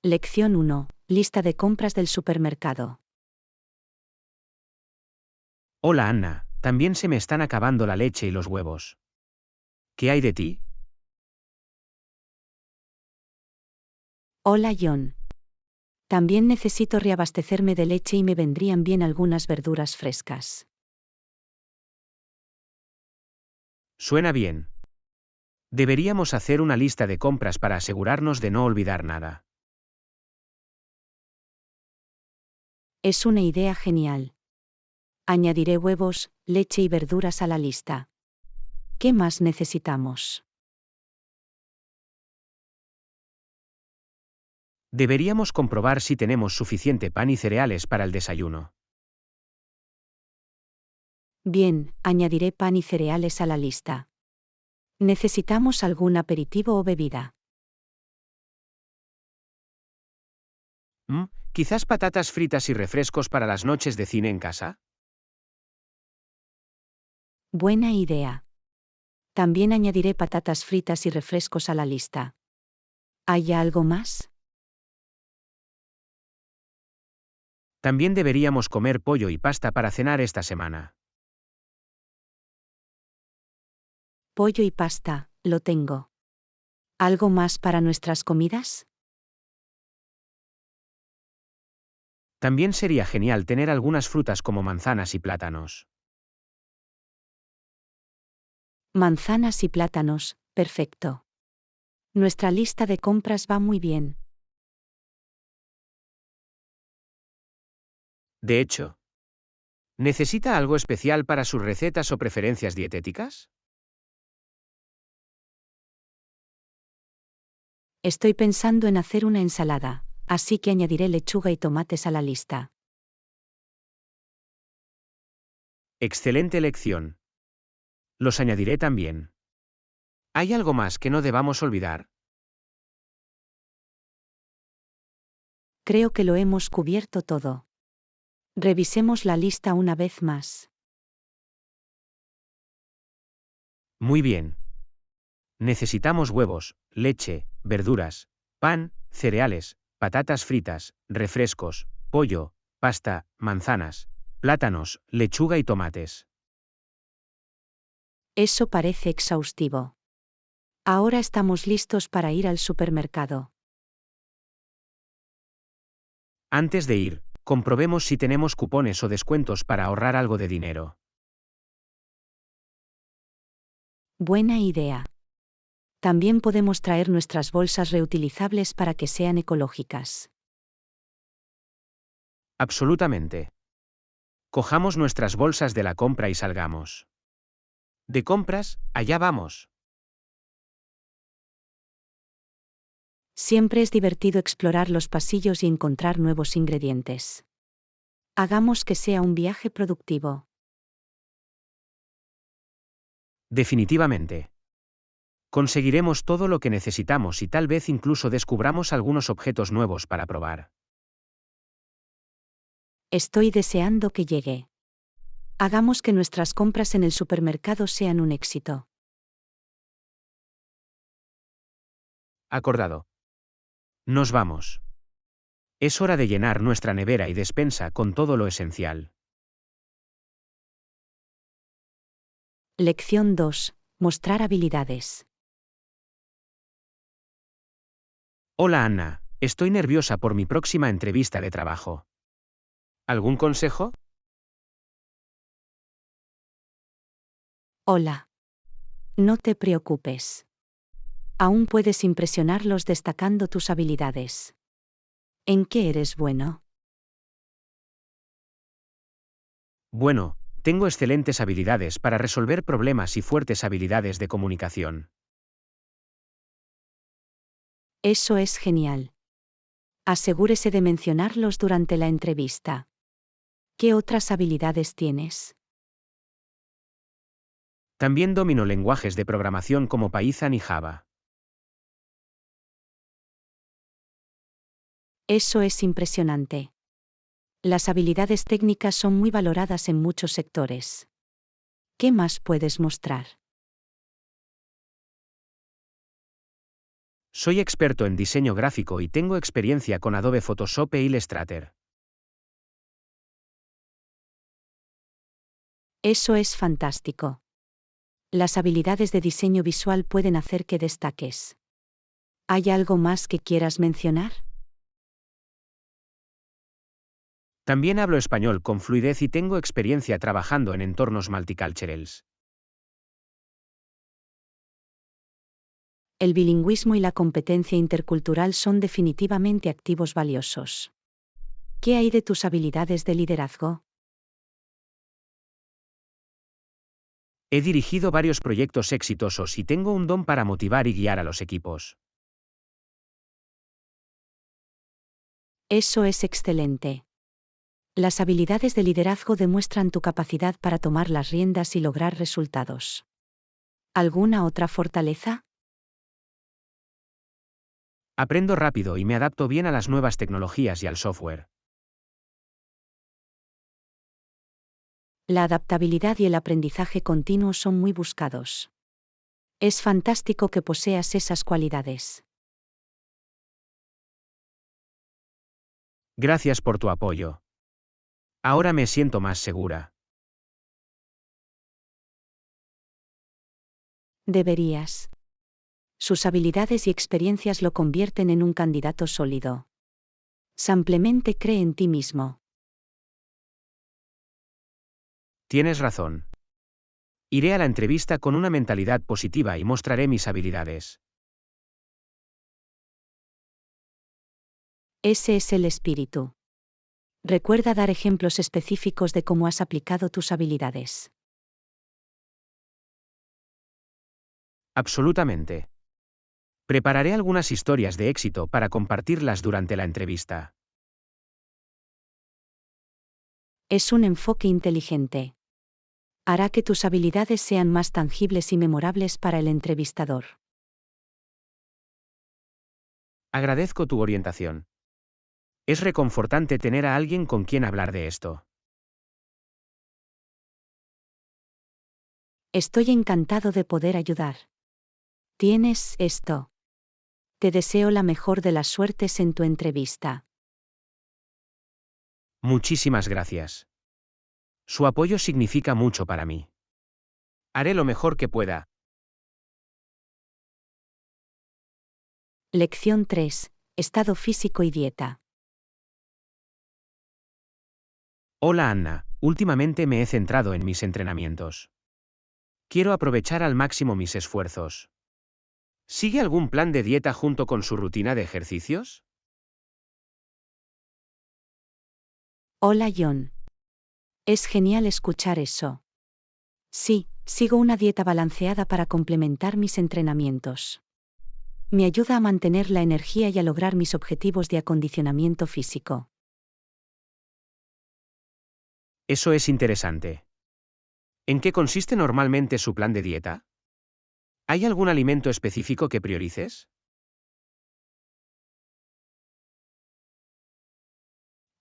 Lección 1. Lista de compras del supermercado. Hola Anna, también se me están acabando la leche y los huevos. ¿Qué hay de ti? Hola John. También necesito reabastecerme de leche y me vendrían bien algunas verduras frescas. Suena bien. Deberíamos hacer una lista de compras para asegurarnos de no olvidar nada. Es una idea genial. Añadiré huevos, leche y verduras a la lista. ¿Qué más necesitamos? Deberíamos comprobar si tenemos suficiente pan y cereales para el desayuno. Bien, añadiré pan y cereales a la lista. ¿Necesitamos algún aperitivo o bebida? ¿Quizás patatas fritas y refrescos para las noches de cine en casa? Buena idea. También añadiré patatas fritas y refrescos a la lista. ¿Hay algo más? También deberíamos comer pollo y pasta para cenar esta semana. Pollo y pasta, lo tengo. ¿Algo más para nuestras comidas? También sería genial tener algunas frutas como manzanas y plátanos. Manzanas y plátanos, perfecto. Nuestra lista de compras va muy bien. De hecho, ¿necesita algo especial para sus recetas o preferencias dietéticas? Estoy pensando en hacer una ensalada, así que añadiré lechuga y tomates a la lista. Excelente elección. Los añadiré también. ¿Hay algo más que no debamos olvidar? Creo que lo hemos cubierto todo. Revisemos la lista una vez más. Muy bien. Necesitamos huevos, leche, verduras, pan, cereales, patatas fritas, refrescos, pollo, pasta, manzanas, plátanos, lechuga y tomates. Eso parece exhaustivo. Ahora estamos listos para ir al supermercado. Antes de ir, comprobemos si tenemos cupones o descuentos para ahorrar algo de dinero. Buena idea. También podemos traer nuestras bolsas reutilizables para que sean ecológicas. Absolutamente. Cojamos nuestras bolsas de la compra y salgamos. De compras, allá vamos. Siempre es divertido explorar los pasillos y encontrar nuevos ingredientes. Hagamos que sea un viaje productivo. Definitivamente. Conseguiremos todo lo que necesitamos y tal vez incluso descubramos algunos objetos nuevos para probar. Estoy deseando que llegue. Hagamos que nuestras compras en el supermercado sean un éxito. Acordado. Nos vamos. Es hora de llenar nuestra nevera y despensa con todo lo esencial. Lección 2. Mostrar habilidades. Hola Anna, estoy nerviosa por mi próxima entrevista de trabajo. ¿Algún consejo? Hola. No te preocupes. Aún puedes impresionarlos destacando tus habilidades. ¿En qué eres bueno? Bueno, tengo excelentes habilidades para resolver problemas y fuertes habilidades de comunicación. Eso es genial. Asegúrese de mencionarlos durante la entrevista. ¿Qué otras habilidades tienes? También domino lenguajes de programación como Python y Java. Eso es impresionante. Las habilidades técnicas son muy valoradas en muchos sectores. ¿Qué más puedes mostrar? Soy experto en diseño gráfico y tengo experiencia con Adobe Photoshop e Illustrator. Eso es fantástico. Las habilidades de diseño visual pueden hacer que destaques. ¿Hay algo más que quieras mencionar? También hablo español con fluidez y tengo experiencia trabajando en entornos multiculturales. El bilingüismo y la competencia intercultural son definitivamente activos valiosos. ¿Qué hay de tus habilidades de liderazgo? He dirigido varios proyectos exitosos y tengo un don para motivar y guiar a los equipos. Eso es excelente. Las habilidades de liderazgo demuestran tu capacidad para tomar las riendas y lograr resultados. ¿Alguna otra fortaleza? Aprendo rápido y me adapto bien a las nuevas tecnologías y al software. La adaptabilidad y el aprendizaje continuo son muy buscados. Es fantástico que poseas esas cualidades. Gracias por tu apoyo. Ahora me siento más segura. Deberías. Sus habilidades y experiencias lo convierten en un candidato sólido. Simplemente cree en ti mismo. Tienes razón. Iré a la entrevista con una mentalidad positiva y mostraré mis habilidades. Ese es el espíritu. Recuerda dar ejemplos específicos de cómo has aplicado tus habilidades. Absolutamente. Prepararé algunas historias de éxito para compartirlas durante la entrevista. Es un enfoque inteligente. Hará que tus habilidades sean más tangibles y memorables para el entrevistador. Agradezco tu orientación. Es reconfortante tener a alguien con quien hablar de esto. Estoy encantado de poder ayudar. Tienes esto. Te deseo la mejor de las suertes en tu entrevista. Muchísimas gracias. Su apoyo significa mucho para mí. Haré lo mejor que pueda. Lección 3. Estado físico y dieta. Hola Anna, últimamente me he centrado en mis entrenamientos. Quiero aprovechar al máximo mis esfuerzos. ¿Sigue algún plan de dieta junto con su rutina de ejercicios? Hola John. Es genial escuchar eso. Sí, sigo una dieta balanceada para complementar mis entrenamientos. Me ayuda a mantener la energía y a lograr mis objetivos de acondicionamiento físico. Eso es interesante. ¿En qué consiste normalmente su plan de dieta? ¿Hay algún alimento específico que priorices?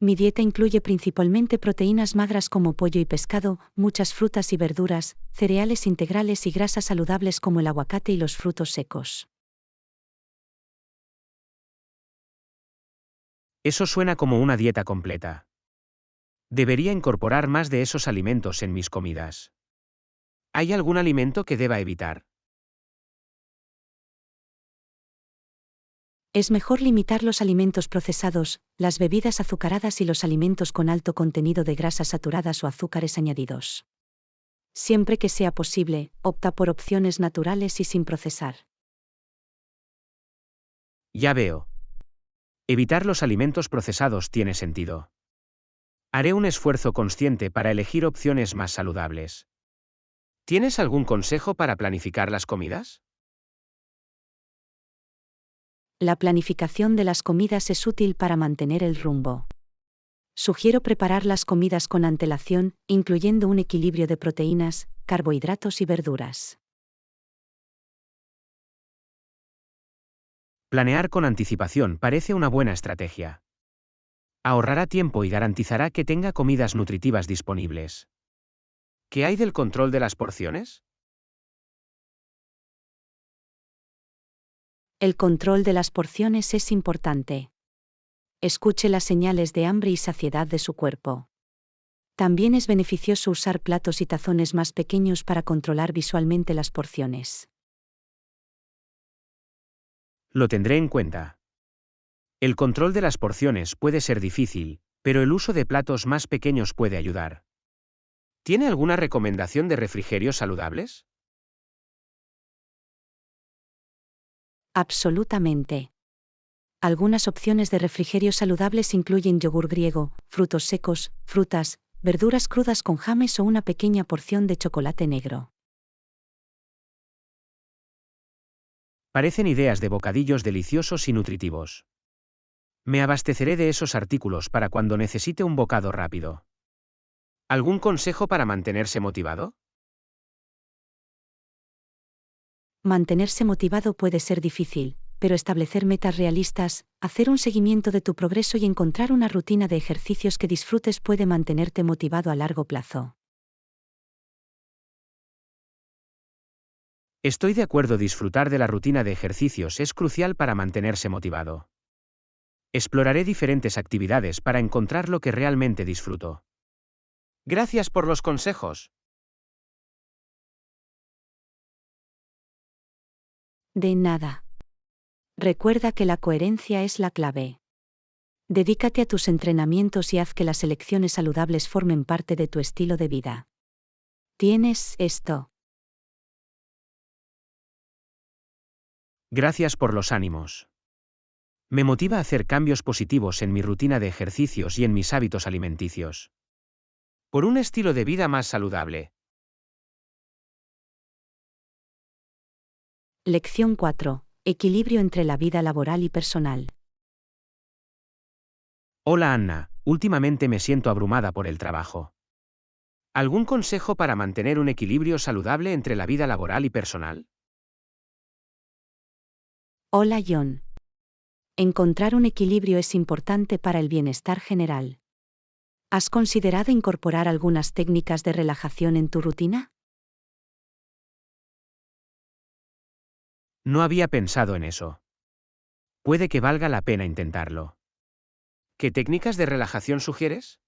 Mi dieta incluye principalmente proteínas magras como pollo y pescado, muchas frutas y verduras, cereales integrales y grasas saludables como el aguacate y los frutos secos. Eso suena como una dieta completa. Debería incorporar más de esos alimentos en mis comidas. ¿Hay algún alimento que deba evitar? Es mejor limitar los alimentos procesados, las bebidas azucaradas y los alimentos con alto contenido de grasas saturadas o azúcares añadidos. Siempre que sea posible, opta por opciones naturales y sin procesar. Ya veo. Evitar los alimentos procesados tiene sentido. Haré un esfuerzo consciente para elegir opciones más saludables. ¿Tienes algún consejo para planificar las comidas? La planificación de las comidas es útil para mantener el rumbo. Sugiero preparar las comidas con antelación, incluyendo un equilibrio de proteínas, carbohidratos y verduras. Planear con anticipación parece una buena estrategia. Ahorrará tiempo y garantizará que tenga comidas nutritivas disponibles. ¿Qué hay del control de las porciones? El control de las porciones es importante. Escuche las señales de hambre y saciedad de su cuerpo. También es beneficioso usar platos y tazones más pequeños para controlar visualmente las porciones. Lo tendré en cuenta. El control de las porciones puede ser difícil, pero el uso de platos más pequeños puede ayudar. ¿Tiene alguna recomendación de refrigerios saludables? Absolutamente. Algunas opciones de refrigerio saludables incluyen yogur griego, frutos secos, frutas, verduras crudas con james o una pequeña porción de chocolate negro. Parecen ideas de bocadillos deliciosos y nutritivos. Me abasteceré de esos artículos para cuando necesite un bocado rápido. ¿Algún consejo para mantenerse motivado? Mantenerse motivado puede ser difícil, pero establecer metas realistas, hacer un seguimiento de tu progreso y encontrar una rutina de ejercicios que disfrutes puede mantenerte motivado a largo plazo. Estoy de acuerdo, disfrutar de la rutina de ejercicios es crucial para mantenerse motivado. Exploraré diferentes actividades para encontrar lo que realmente disfruto. Gracias por los consejos. De nada. Recuerda que la coherencia es la clave. Dedícate a tus entrenamientos y haz que las elecciones saludables formen parte de tu estilo de vida. ¿Tienes esto? Gracias por los ánimos. Me motiva a hacer cambios positivos en mi rutina de ejercicios y en mis hábitos alimenticios. Por un estilo de vida más saludable. Lección 4. Equilibrio entre la vida laboral y personal. Hola Anna, últimamente me siento abrumada por el trabajo. ¿Algún consejo para mantener un equilibrio saludable entre la vida laboral y personal? Hola John. Encontrar un equilibrio es importante para el bienestar general. ¿Has considerado incorporar algunas técnicas de relajación en tu rutina? No había pensado en eso. Puede que valga la pena intentarlo. ¿Qué técnicas de relajación sugieres?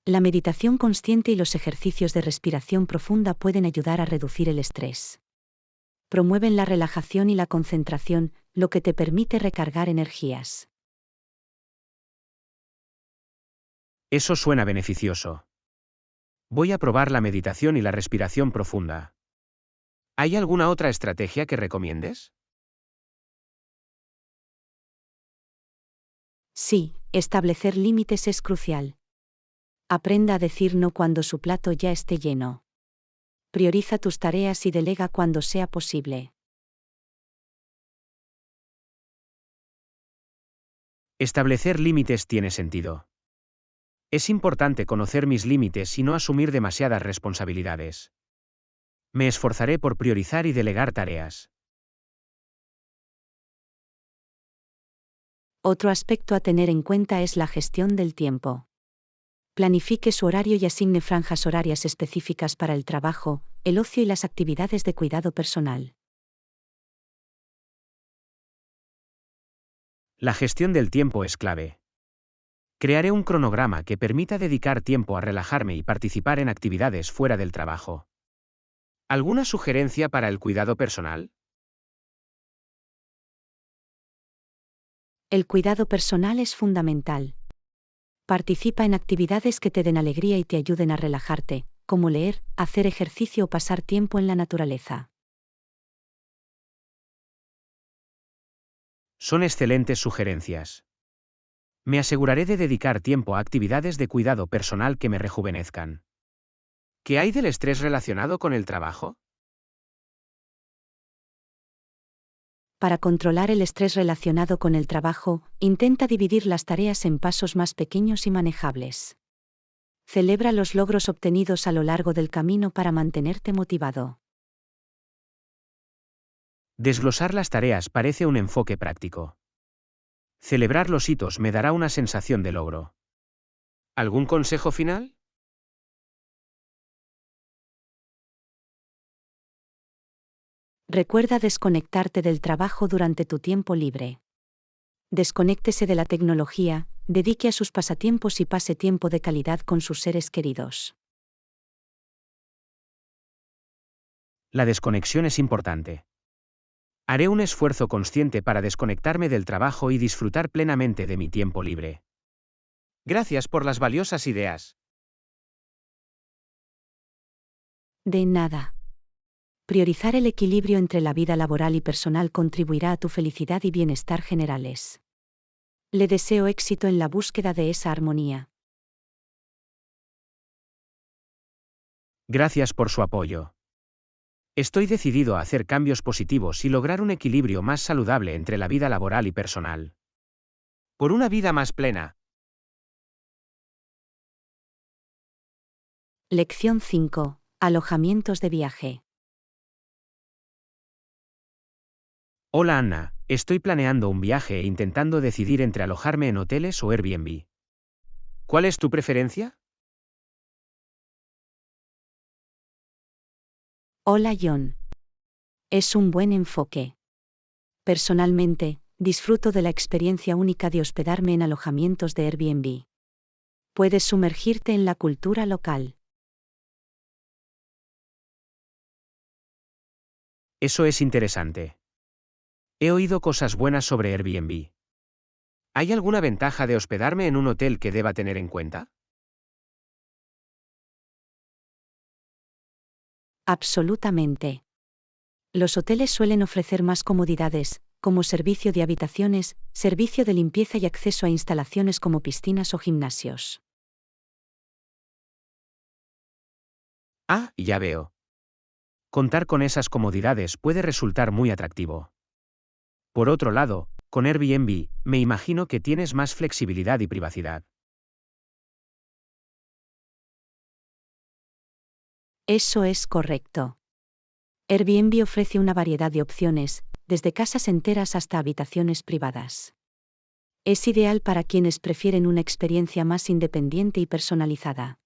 La meditación consciente y los ejercicios de respiración profunda pueden ayudar a reducir el estrés. Promueven la relajación y la concentración, lo que te permite recargar energías. Eso suena beneficioso. Voy a probar la meditación y la respiración profunda. ¿Hay alguna otra estrategia que recomiendes? Sí, establecer límites es crucial. Aprenda a decir no cuando su plato ya esté lleno. Prioriza tus tareas y delega cuando sea posible. Establecer límites tiene sentido. Es importante conocer mis límites y no asumir demasiadas responsabilidades. Me esforzaré por priorizar y delegar tareas. Otro aspecto a tener en cuenta es la gestión del tiempo. Planifique su horario y asigne franjas horarias específicas para el trabajo, el ocio y las actividades de cuidado personal. La gestión del tiempo es clave. Crearé un cronograma que permita dedicar tiempo a relajarme y participar en actividades fuera del trabajo. ¿Alguna sugerencia para el cuidado personal? El cuidado personal es fundamental. Participa en actividades que te den alegría y te ayuden a relajarte, como leer, hacer ejercicio o pasar tiempo en la naturaleza. Son excelentes sugerencias. Me aseguraré de dedicar tiempo a actividades de cuidado personal que me rejuvenezcan. ¿Qué hay del estrés relacionado con el trabajo? Para controlar el estrés relacionado con el trabajo, intenta dividir las tareas en pasos más pequeños y manejables. Celebra los logros obtenidos a lo largo del camino para mantenerte motivado. Desglosar las tareas parece un enfoque práctico. Celebrar los hitos me dará una sensación de logro. ¿Algún consejo final? Recuerda desconectarte del trabajo durante tu tiempo libre. Desconéctese de la tecnología, dedique a sus pasatiempos y pase tiempo de calidad con sus seres queridos. La desconexión es importante. Haré un esfuerzo consciente para desconectarme del trabajo y disfrutar plenamente de mi tiempo libre. Gracias por las valiosas ideas. De nada. Priorizar el equilibrio entre la vida laboral y personal contribuirá a tu felicidad y bienestar generales. Le deseo éxito en la búsqueda de esa armonía. Gracias por su apoyo. Estoy decidido a hacer cambios positivos y lograr un equilibrio más saludable entre la vida laboral y personal. Por una vida más plena. Lección 5. Alojamientos de viaje. Hola Anna, estoy planeando un viaje e intentando decidir entre alojarme en hoteles o Airbnb. ¿Cuál es tu preferencia? Hola John. Es un buen enfoque. Personalmente, disfruto de la experiencia única de hospedarme en alojamientos de Airbnb. Puedes sumergirte en la cultura local. Eso es interesante. He oído cosas buenas sobre Airbnb. ¿Hay alguna ventaja de hospedarme en un hotel que deba tener en cuenta? Absolutamente. Los hoteles suelen ofrecer más comodidades, como servicio de habitaciones, servicio de limpieza y acceso a instalaciones como piscinas o gimnasios. Ah, ya veo. Contar con esas comodidades puede resultar muy atractivo. Por otro lado, con Airbnb, me imagino que tienes más flexibilidad y privacidad. Eso es correcto. Airbnb ofrece una variedad de opciones, desde casas enteras hasta habitaciones privadas. Es ideal para quienes prefieren una experiencia más independiente y personalizada.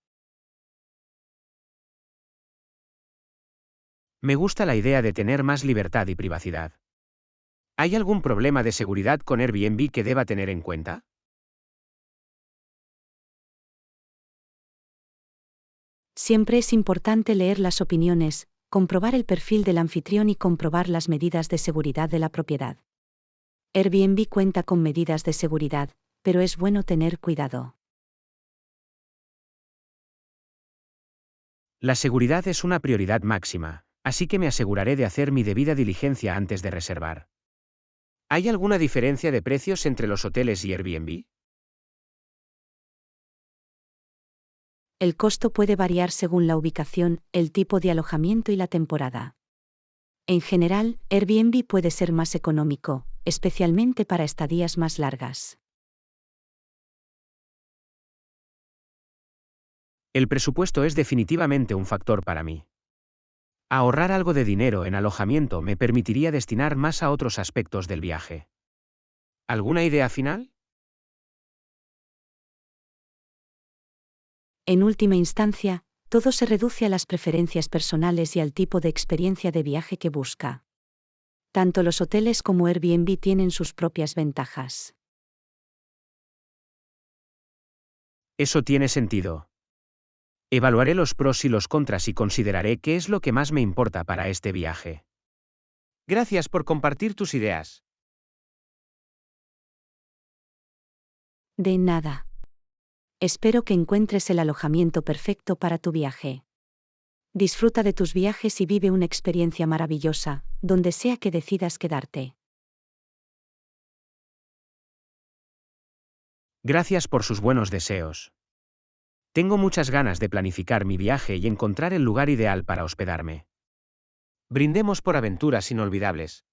Me gusta la idea de tener más libertad y privacidad. ¿Hay algún problema de seguridad con Airbnb que deba tener en cuenta? Siempre es importante leer las opiniones, comprobar el perfil del anfitrión y comprobar las medidas de seguridad de la propiedad. Airbnb cuenta con medidas de seguridad, pero es bueno tener cuidado. La seguridad es una prioridad máxima, así que me aseguraré de hacer mi debida diligencia antes de reservar. ¿Hay alguna diferencia de precios entre los hoteles y Airbnb? El costo puede variar según la ubicación, el tipo de alojamiento y la temporada. En general, Airbnb puede ser más económico, especialmente para estadías más largas. El presupuesto es definitivamente un factor para mí. Ahorrar algo de dinero en alojamiento me permitiría destinar más a otros aspectos del viaje. ¿Alguna idea final? En última instancia, todo se reduce a las preferencias personales y al tipo de experiencia de viaje que busca. Tanto los hoteles como Airbnb tienen sus propias ventajas. Eso tiene sentido. Evaluaré los pros y los contras y consideraré qué es lo que más me importa para este viaje. Gracias por compartir tus ideas. De nada. Espero que encuentres el alojamiento perfecto para tu viaje. Disfruta de tus viajes y vive una experiencia maravillosa, donde sea que decidas quedarte. Gracias por sus buenos deseos. Tengo muchas ganas de planificar mi viaje y encontrar el lugar ideal para hospedarme. Brindemos por aventuras inolvidables.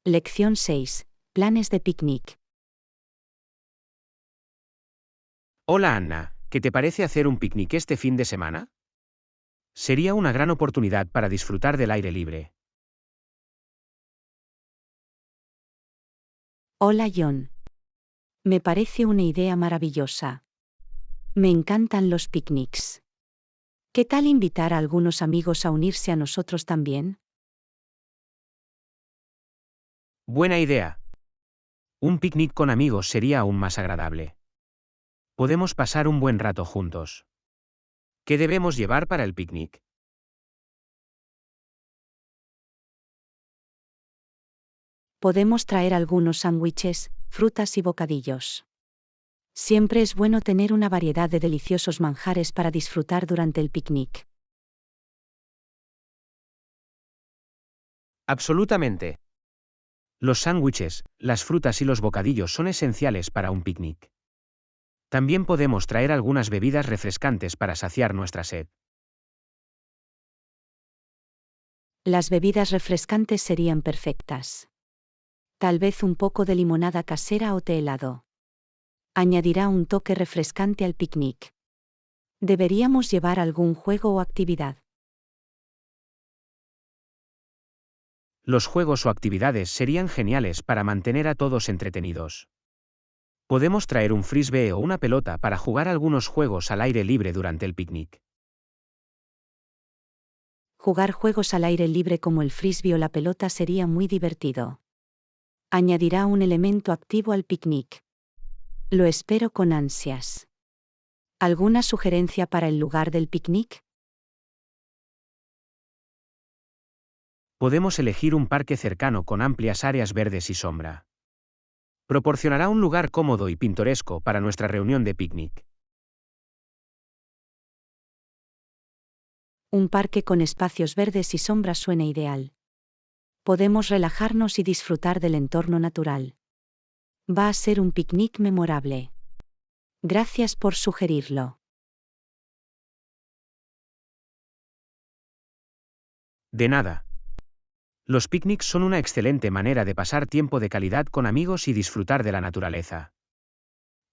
Lección 6. Planes de picnic. Hola Anna, ¿qué te parece hacer un picnic este fin de semana? Sería una gran oportunidad para disfrutar del aire libre. Hola John. Me parece una idea maravillosa. Me encantan los picnics. ¿Qué tal invitar a algunos amigos a unirse a nosotros también? Buena idea. Un picnic con amigos sería aún más agradable. Podemos pasar un buen rato juntos. ¿Qué debemos llevar para el picnic? Podemos traer algunos sándwiches, frutas y bocadillos. Siempre es bueno tener una variedad de deliciosos manjares para disfrutar durante el picnic. Absolutamente. Los sándwiches, las frutas y los bocadillos son esenciales para un picnic. También podemos traer algunas bebidas refrescantes para saciar nuestra sed. Las bebidas refrescantes serían perfectas. Tal vez un poco de limonada casera o té helado. Añadirá un toque refrescante al picnic. Deberíamos llevar algún juego o actividad. Los juegos o actividades serían geniales para mantener a todos entretenidos. Podemos traer un frisbee o una pelota para jugar algunos juegos al aire libre durante el picnic. Jugar juegos al aire libre como el frisbee o la pelota sería muy divertido. Añadirá un elemento activo al picnic. Lo espero con ansias. ¿Alguna sugerencia para el lugar del picnic? Podemos elegir un parque cercano con amplias áreas verdes y sombra. Proporcionará un lugar cómodo y pintoresco para nuestra reunión de picnic. Un parque con espacios verdes y sombras suena ideal. Podemos relajarnos y disfrutar del entorno natural. Va a ser un picnic memorable. Gracias por sugerirlo. De nada. Los picnics son una excelente manera de pasar tiempo de calidad con amigos y disfrutar de la naturaleza.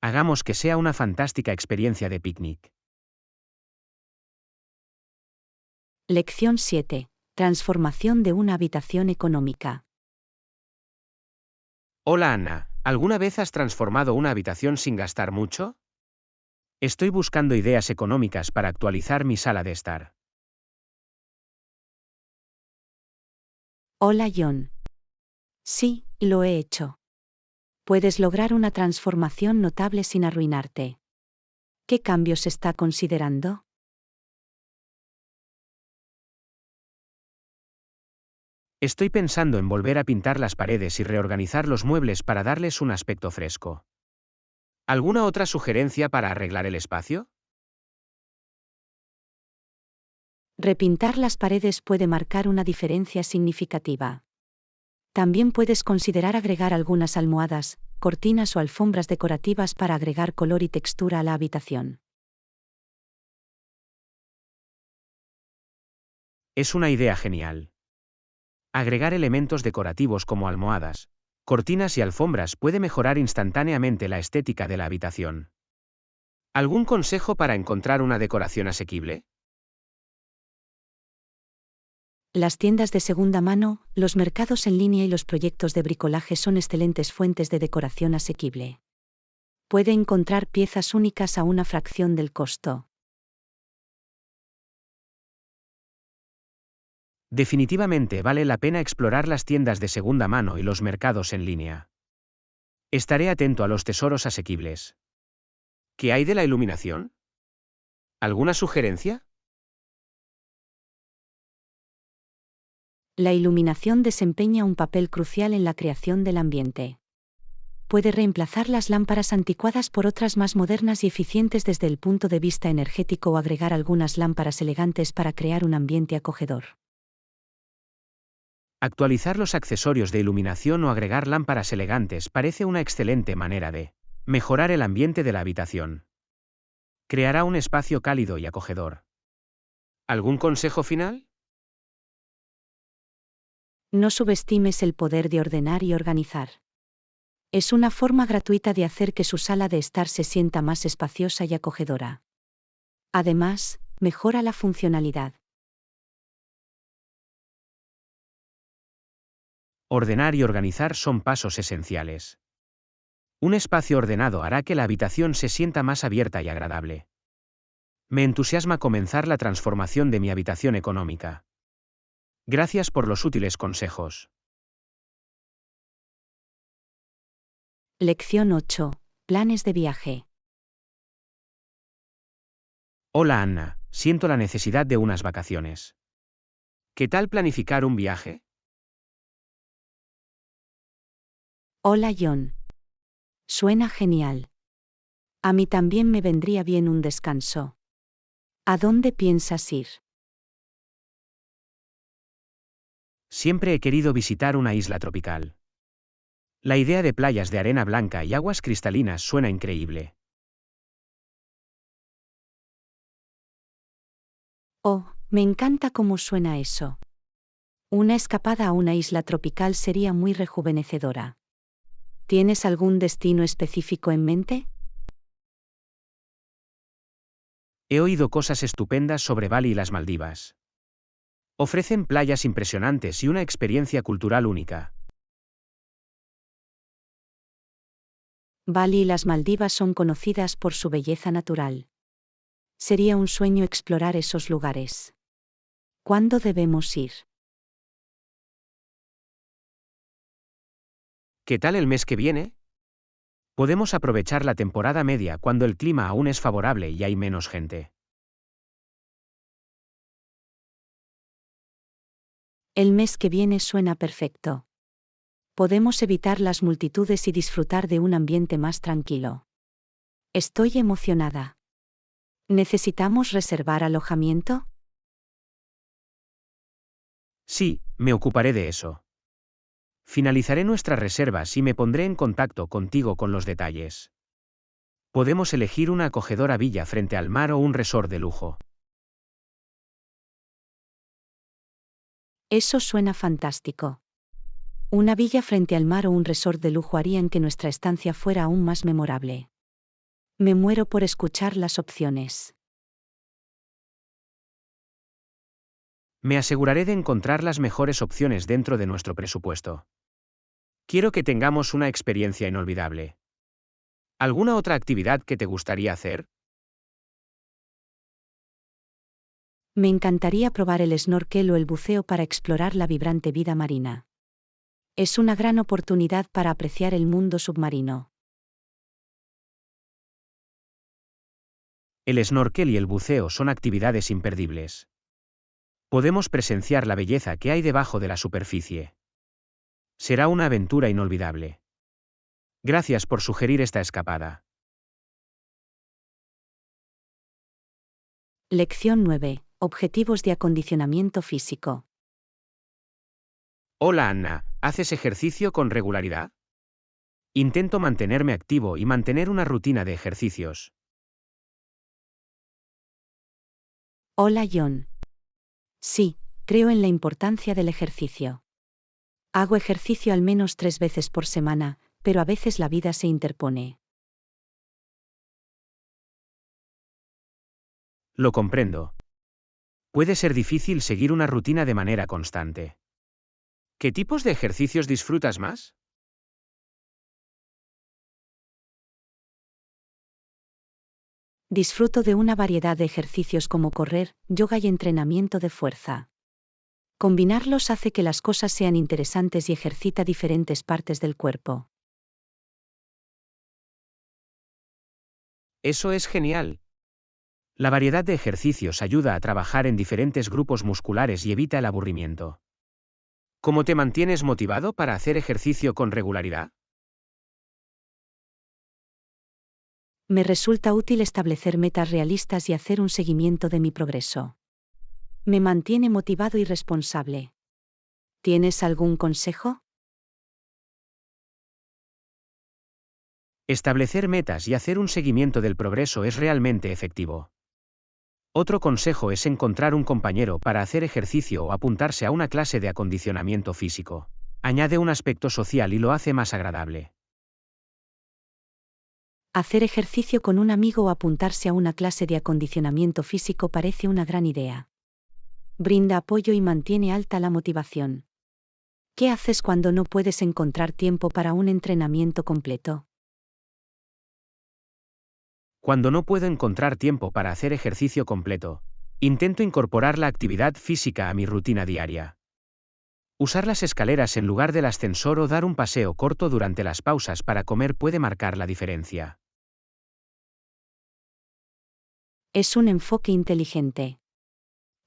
Hagamos que sea una fantástica experiencia de picnic. Lección 7. Transformación de una habitación económica. Hola Ana, ¿alguna vez has transformado una habitación sin gastar mucho? Estoy buscando ideas económicas para actualizar mi sala de estar. Hola John. Sí, lo he hecho. Puedes lograr una transformación notable sin arruinarte. ¿Qué cambios está considerando? Estoy pensando en volver a pintar las paredes y reorganizar los muebles para darles un aspecto fresco. ¿Alguna otra sugerencia para arreglar el espacio? Repintar las paredes puede marcar una diferencia significativa. También puedes considerar agregar algunas almohadas, cortinas o alfombras decorativas para agregar color y textura a la habitación. Es una idea genial. Agregar elementos decorativos como almohadas, cortinas y alfombras puede mejorar instantáneamente la estética de la habitación. ¿Algún consejo para encontrar una decoración asequible? Las tiendas de segunda mano, los mercados en línea y los proyectos de bricolaje son excelentes fuentes de decoración asequible. Puede encontrar piezas únicas a una fracción del costo. Definitivamente vale la pena explorar las tiendas de segunda mano y los mercados en línea. Estaré atento a los tesoros asequibles. ¿Qué hay de la iluminación? ¿Alguna sugerencia? La iluminación desempeña un papel crucial en la creación del ambiente. Puede reemplazar las lámparas anticuadas por otras más modernas y eficientes desde el punto de vista energético o agregar algunas lámparas elegantes para crear un ambiente acogedor. Actualizar los accesorios de iluminación o agregar lámparas elegantes parece una excelente manera de mejorar el ambiente de la habitación. Creará un espacio cálido y acogedor. ¿Algún consejo final? No subestimes el poder de ordenar y organizar. Es una forma gratuita de hacer que su sala de estar se sienta más espaciosa y acogedora. Además, mejora la funcionalidad. Ordenar y organizar son pasos esenciales. Un espacio ordenado hará que la habitación se sienta más abierta y agradable. Me entusiasma comenzar la transformación de mi habitación económica. Gracias por los útiles consejos. Lección 8. Planes de viaje. Hola Anna, siento la necesidad de unas vacaciones. ¿Qué tal planificar un viaje? Hola John. Suena genial. A mí también me vendría bien un descanso. ¿A dónde piensas ir? Siempre he querido visitar una isla tropical. La idea de playas de arena blanca y aguas cristalinas suena increíble. Oh, me encanta cómo suena eso. Una escapada a una isla tropical sería muy rejuvenecedora. ¿Tienes algún destino específico en mente? He oído cosas estupendas sobre Bali y las Maldivas. Ofrecen playas impresionantes y una experiencia cultural única. Bali y las Maldivas son conocidas por su belleza natural. Sería un sueño explorar esos lugares. ¿Cuándo debemos ir? ¿Qué tal el mes que viene? Podemos aprovechar la temporada media cuando el clima aún es favorable y hay menos gente. El mes que viene suena perfecto. Podemos evitar las multitudes y disfrutar de un ambiente más tranquilo. Estoy emocionada. ¿Necesitamos reservar alojamiento? Sí, me ocuparé de eso. Finalizaré nuestras reservas y me pondré en contacto contigo con los detalles. Podemos elegir una acogedora villa frente al mar o un resort de lujo. Eso suena fantástico. Una villa frente al mar o un resort de lujo harían que nuestra estancia fuera aún más memorable. Me muero por escuchar las opciones. Me aseguraré de encontrar las mejores opciones dentro de nuestro presupuesto. Quiero que tengamos una experiencia inolvidable. ¿Alguna otra actividad que te gustaría hacer? Me encantaría probar el snorkel o el buceo para explorar la vibrante vida marina. Es una gran oportunidad para apreciar el mundo submarino. El snorkel y el buceo son actividades imperdibles. Podemos presenciar la belleza que hay debajo de la superficie. Será una aventura inolvidable. Gracias por sugerir esta escapada. Lección 9. Objetivos de acondicionamiento físico. Hola Anna, ¿haces ejercicio con regularidad? Intento mantenerme activo y mantener una rutina de ejercicios. Hola John. Sí, creo en la importancia del ejercicio. Hago ejercicio al menos 3 veces por semana, pero a veces la vida se interpone. Lo comprendo. Puede ser difícil seguir una rutina de manera constante. ¿Qué tipos de ejercicios disfrutas más? Disfruto de una variedad de ejercicios como correr, yoga y entrenamiento de fuerza. Combinarlos hace que las cosas sean interesantes y ejercita diferentes partes del cuerpo. Eso es genial. La variedad de ejercicios ayuda a trabajar en diferentes grupos musculares y evita el aburrimiento. ¿Cómo te mantienes motivado para hacer ejercicio con regularidad? Me resulta útil establecer metas realistas y hacer un seguimiento de mi progreso. Me mantiene motivado y responsable. ¿Tienes algún consejo? Establecer metas y hacer un seguimiento del progreso es realmente efectivo. Otro consejo es encontrar un compañero para hacer ejercicio o apuntarse a una clase de acondicionamiento físico. Añade un aspecto social y lo hace más agradable. Hacer ejercicio con un amigo o apuntarse a una clase de acondicionamiento físico parece una gran idea. Brinda apoyo y mantiene alta la motivación. ¿Qué haces cuando no puedes encontrar tiempo para un entrenamiento completo? Cuando no puedo encontrar tiempo para hacer ejercicio completo, intento incorporar la actividad física a mi rutina diaria. Usar las escaleras en lugar del ascensor o dar un paseo corto durante las pausas para comer puede marcar la diferencia. Es un enfoque inteligente.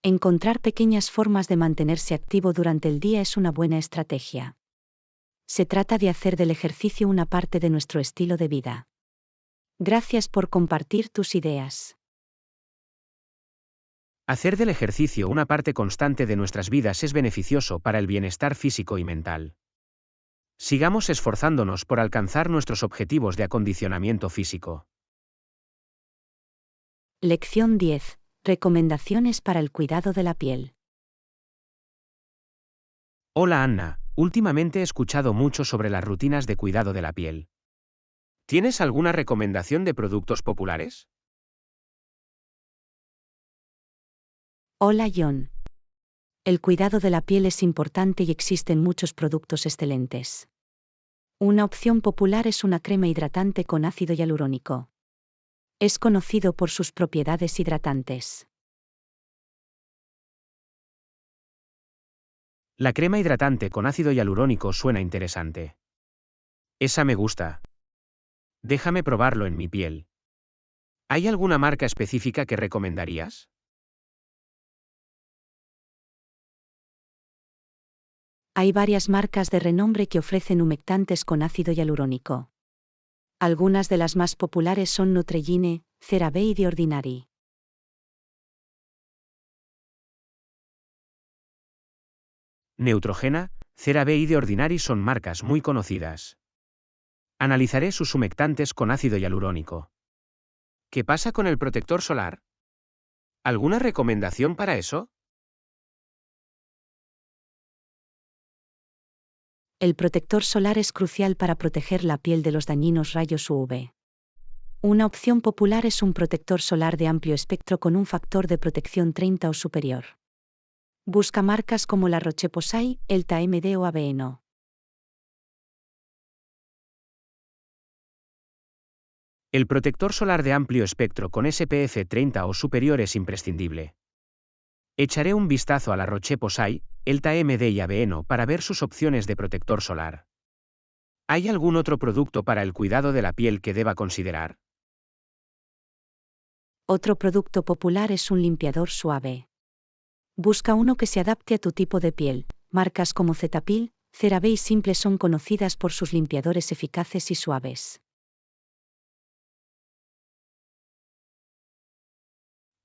Encontrar pequeñas formas de mantenerse activo durante el día es una buena estrategia. Se trata de hacer del ejercicio una parte de nuestro estilo de vida. Gracias por compartir tus ideas. Hacer del ejercicio una parte constante de nuestras vidas es beneficioso para el bienestar físico y mental. Sigamos esforzándonos por alcanzar nuestros objetivos de acondicionamiento físico. Lección 10. Recomendaciones para el cuidado de la piel. Hola Anna, últimamente he escuchado mucho sobre las rutinas de cuidado de la piel. ¿Tienes alguna recomendación de productos populares? Hola John. El cuidado de la piel es importante y existen muchos productos excelentes. Una opción popular es una crema hidratante con ácido hialurónico. Es conocido por sus propiedades hidratantes. La crema hidratante con ácido hialurónico suena interesante. Esa me gusta. Déjame probarlo en mi piel. ¿Hay alguna marca específica que recomendarías? Hay varias marcas de renombre que ofrecen humectantes con ácido hialurónico. Algunas de las más populares son Neutrogena, CeraVe y The Ordinary. Neutrogena, CeraVe y The Ordinary son marcas muy conocidas. Analizaré sus humectantes con ácido hialurónico. ¿Qué pasa con el protector solar? ¿Alguna recomendación para eso? El protector solar es crucial para proteger la piel de los dañinos rayos UV. Una opción popular es un protector solar de amplio espectro con un factor de protección 30 o superior. Busca marcas como La Roche-Posay, EltaMD o Aveeno. El protector solar de amplio espectro con SPF 30 o superior es imprescindible. Echaré un vistazo a La Roche-Posay, EltaMD y Aveeno para ver sus opciones de protector solar. ¿Hay algún otro producto para el cuidado de la piel que deba considerar? Otro producto popular es un limpiador suave. Busca uno que se adapte a tu tipo de piel. Marcas como Cetaphil, CeraVe y Simple son conocidas por sus limpiadores eficaces y suaves.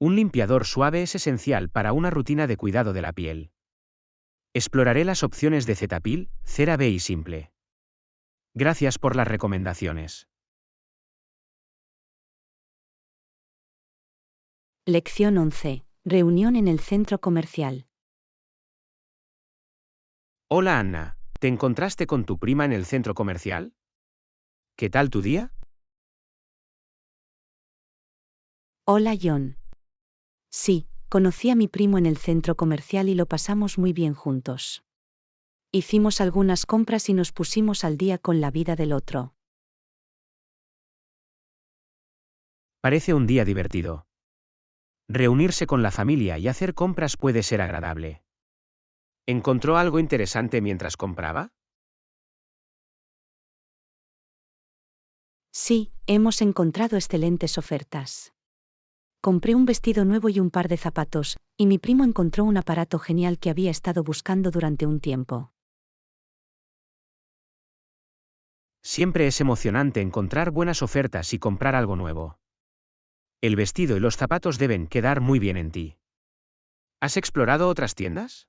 Un limpiador suave es esencial para una rutina de cuidado de la piel. Exploraré las opciones de Cetaphil, CeraVe y Simple. Gracias por las recomendaciones. Lección 11. Reunión en el centro comercial. Hola Anna, ¿te encontraste con tu prima en el centro comercial? ¿Qué tal tu día? Hola John. Sí, conocí a mi primo en el centro comercial y lo pasamos muy bien juntos. Hicimos algunas compras y nos pusimos al día con la vida del otro. Parece un día divertido. Reunirse con la familia y hacer compras puede ser agradable. ¿Encontró algo interesante mientras compraba? Sí, hemos encontrado excelentes ofertas. Compré un vestido nuevo y un par de zapatos, y mi primo encontró un aparato genial que había estado buscando durante un tiempo. Siempre es emocionante encontrar buenas ofertas y comprar algo nuevo. El vestido y los zapatos deben quedar muy bien en ti. ¿Has explorado otras tiendas?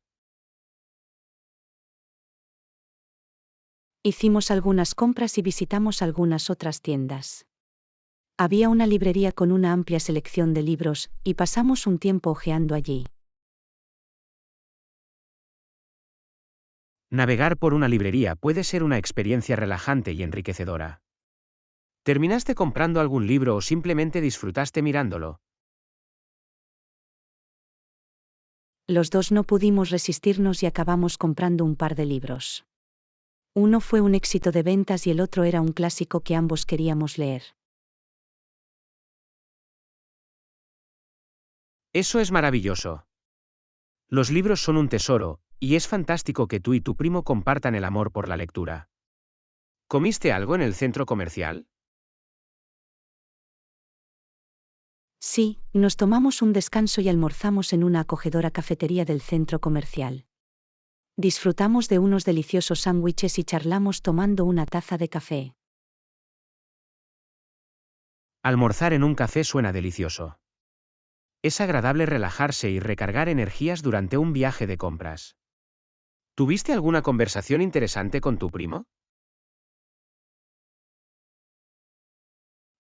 Hicimos algunas compras y visitamos algunas otras tiendas. Había una librería con una amplia selección de libros, y pasamos un tiempo hojeando allí. Navegar por una librería puede ser una experiencia relajante y enriquecedora. ¿Terminaste comprando algún libro o simplemente disfrutaste mirándolo? Los dos no pudimos resistirnos y acabamos comprando un par de libros. Uno fue un éxito de ventas y el otro era un clásico que ambos queríamos leer. Eso es maravilloso. Los libros son un tesoro, y es fantástico que tú y tu primo compartan el amor por la lectura. ¿Comiste algo en el centro comercial? Sí, nos tomamos un descanso y almorzamos en una acogedora cafetería del centro comercial. Disfrutamos de unos deliciosos sándwiches y charlamos tomando una taza de café. Almorzar en un café suena delicioso. Es agradable relajarse y recargar energías durante un viaje de compras. ¿Tuviste alguna conversación interesante con tu primo?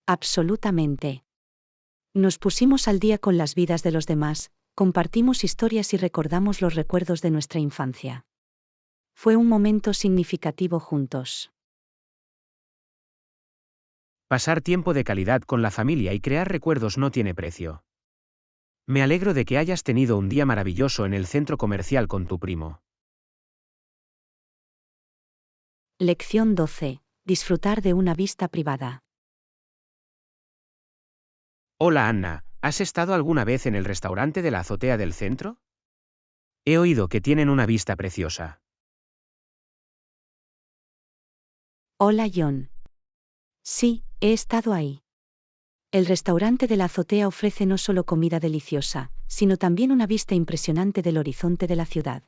Absolutamente. Nos pusimos al día con las vidas de los demás, compartimos historias y recordamos los recuerdos de nuestra infancia. Fue un momento significativo juntos. Pasar tiempo de calidad con la familia y crear recuerdos no tiene precio. Me alegro de que hayas tenido un día maravilloso en el centro comercial con tu primo. Lección 12. Disfrutar de una vista privada. Hola Anna, ¿has estado alguna vez en el restaurante de la azotea del centro? He oído que tienen una vista preciosa. Hola John. Sí, he estado ahí. El restaurante de la azotea ofrece no solo comida deliciosa, sino también una vista impresionante del horizonte de la ciudad.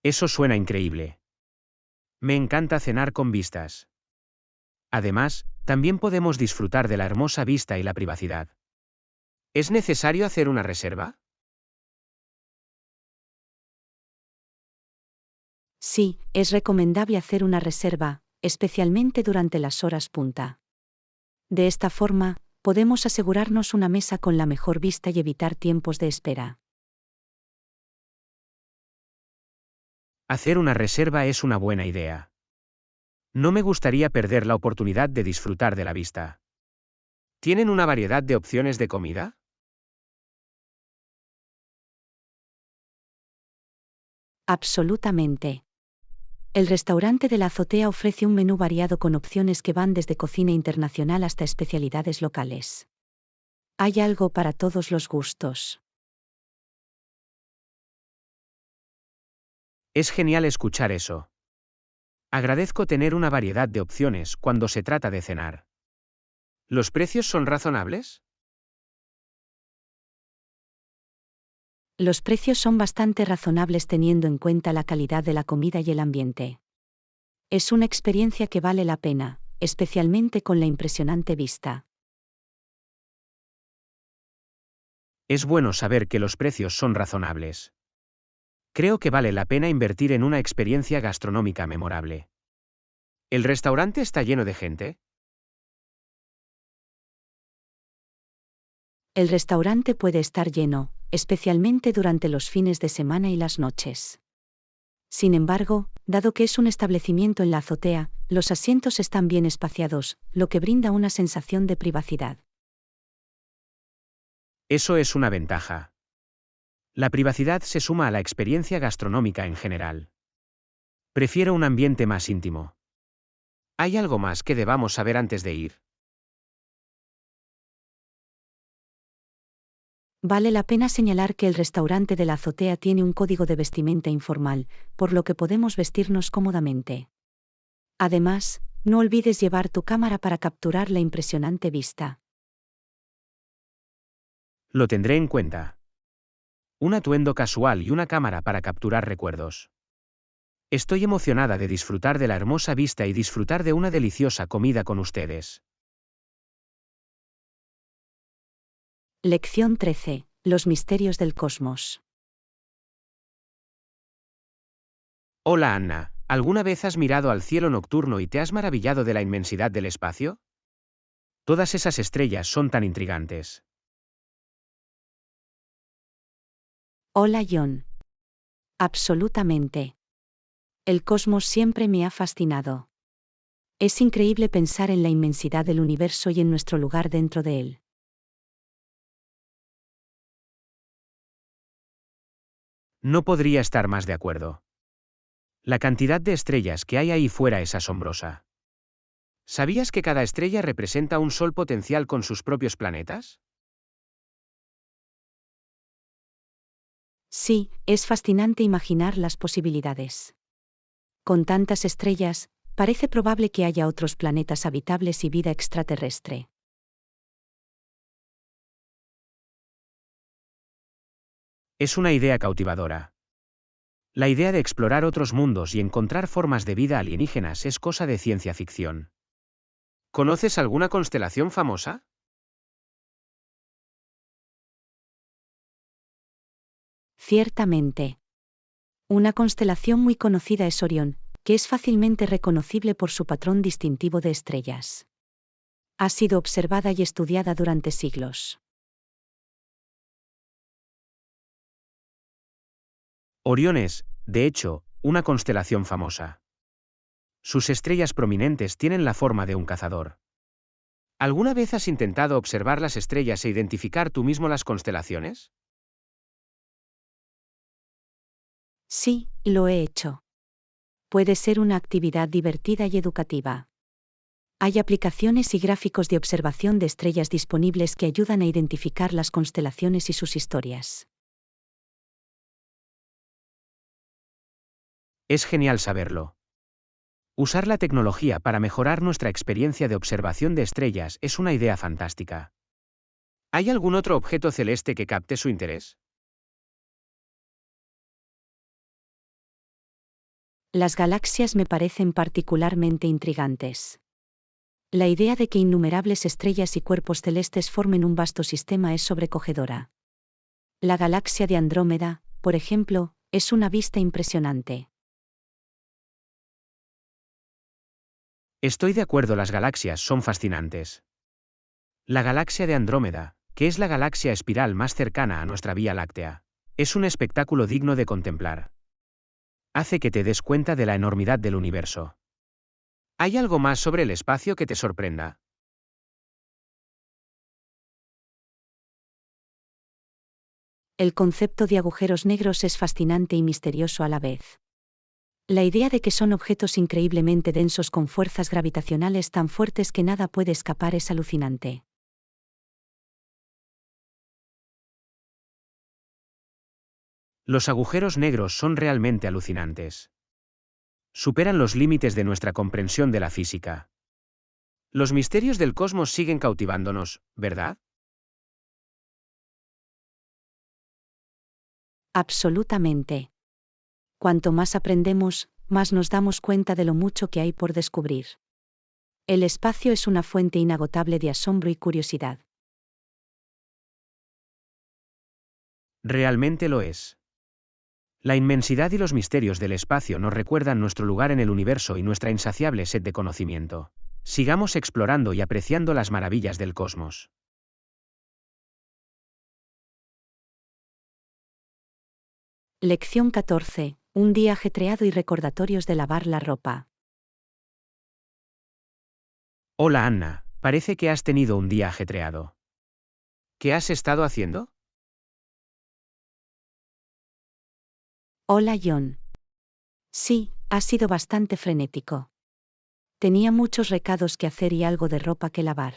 Eso suena increíble. Me encanta cenar con vistas. Además, también podemos disfrutar de la hermosa vista y la privacidad. ¿Es necesario hacer una reserva? Sí, es recomendable hacer una reserva, especialmente durante las horas punta. De esta forma, podemos asegurarnos una mesa con la mejor vista y evitar tiempos de espera. Hacer una reserva es una buena idea. No me gustaría perder la oportunidad de disfrutar de la vista. ¿Tienen una variedad de opciones de comida? Absolutamente. El restaurante de la azotea ofrece un menú variado con opciones que van desde cocina internacional hasta especialidades locales. Hay algo para todos los gustos. Es genial escuchar eso. Agradezco tener una variedad de opciones cuando se trata de cenar. ¿Los precios son razonables? Los precios son bastante razonables teniendo en cuenta la calidad de la comida y el ambiente. Es una experiencia que vale la pena, especialmente con la impresionante vista. Es bueno saber que los precios son razonables. Creo que vale la pena invertir en una experiencia gastronómica memorable. ¿El restaurante está lleno de gente? El restaurante puede estar lleno, especialmente durante los fines de semana y las noches. Sin embargo, dado que es un establecimiento en la azotea, los asientos están bien espaciados, lo que brinda una sensación de privacidad. Eso es una ventaja. La privacidad se suma a la experiencia gastronómica en general. Prefiero un ambiente más íntimo. ¿Hay algo más que debamos saber antes de ir? Vale la pena señalar que el restaurante de la azotea tiene un código de vestimenta informal, por lo que podemos vestirnos cómodamente. Además, no olvides llevar tu cámara para capturar la impresionante vista. Lo tendré en cuenta. Un atuendo casual y una cámara para capturar recuerdos. Estoy emocionada de disfrutar de la hermosa vista y disfrutar de una deliciosa comida con ustedes. Lección 13. Los misterios del cosmos. Hola Anna, ¿alguna vez has mirado al cielo nocturno y te has maravillado de la inmensidad del espacio? Todas esas estrellas son tan intrigantes. Hola John. Absolutamente. El cosmos siempre me ha fascinado. Es increíble pensar en la inmensidad del universo y en nuestro lugar dentro de él. No podría estar más de acuerdo. La cantidad de estrellas que hay ahí fuera es asombrosa. ¿Sabías que cada estrella representa un sol potencial con sus propios planetas? Sí, es fascinante imaginar las posibilidades. Con tantas estrellas, parece probable que haya otros planetas habitables y vida extraterrestre. Es una idea cautivadora. La idea de explorar otros mundos y encontrar formas de vida alienígenas es cosa de ciencia ficción. ¿Conoces alguna constelación famosa? Ciertamente. Una constelación muy conocida es Orión, que es fácilmente reconocible por su patrón distintivo de estrellas. Ha sido observada y estudiada durante siglos. Orión es, de hecho, una constelación famosa. Sus estrellas prominentes tienen la forma de un cazador. ¿Alguna vez has intentado observar las estrellas e identificar tú mismo las constelaciones? Sí, lo he hecho. Puede ser una actividad divertida y educativa. Hay aplicaciones y gráficos de observación de estrellas disponibles que ayudan a identificar las constelaciones y sus historias. Es genial saberlo. Usar la tecnología para mejorar nuestra experiencia de observación de estrellas es una idea fantástica. ¿Hay algún otro objeto celeste que capte su interés? Las galaxias me parecen particularmente intrigantes. La idea de que innumerables estrellas y cuerpos celestes formen un vasto sistema es sobrecogedora. La galaxia de Andrómeda, por ejemplo, es una vista impresionante. Estoy de acuerdo, las galaxias son fascinantes. La galaxia de Andrómeda, que es la galaxia espiral más cercana a nuestra Vía Láctea, es un espectáculo digno de contemplar. Hace que te des cuenta de la enormidad del universo. ¿Hay algo más sobre el espacio que te sorprenda? El concepto de agujeros negros es fascinante y misterioso a la vez. La idea de que son objetos increíblemente densos con fuerzas gravitacionales tan fuertes que nada puede escapar es alucinante. Los agujeros negros son realmente alucinantes. Superan los límites de nuestra comprensión de la física. Los misterios del cosmos siguen cautivándonos, ¿verdad? Absolutamente. Cuanto más aprendemos, más nos damos cuenta de lo mucho que hay por descubrir. El espacio es una fuente inagotable de asombro y curiosidad. Realmente lo es. La inmensidad y los misterios del espacio nos recuerdan nuestro lugar en el universo y nuestra insaciable sed de conocimiento. Sigamos explorando y apreciando las maravillas del cosmos. Lección 14. Un día ajetreado y recordatorios de lavar la ropa. Hola Anna, parece que has tenido un día ajetreado. ¿Qué has estado haciendo? Hola John. Sí, ha sido bastante frenético. Tenía muchos recados que hacer y algo de ropa que lavar.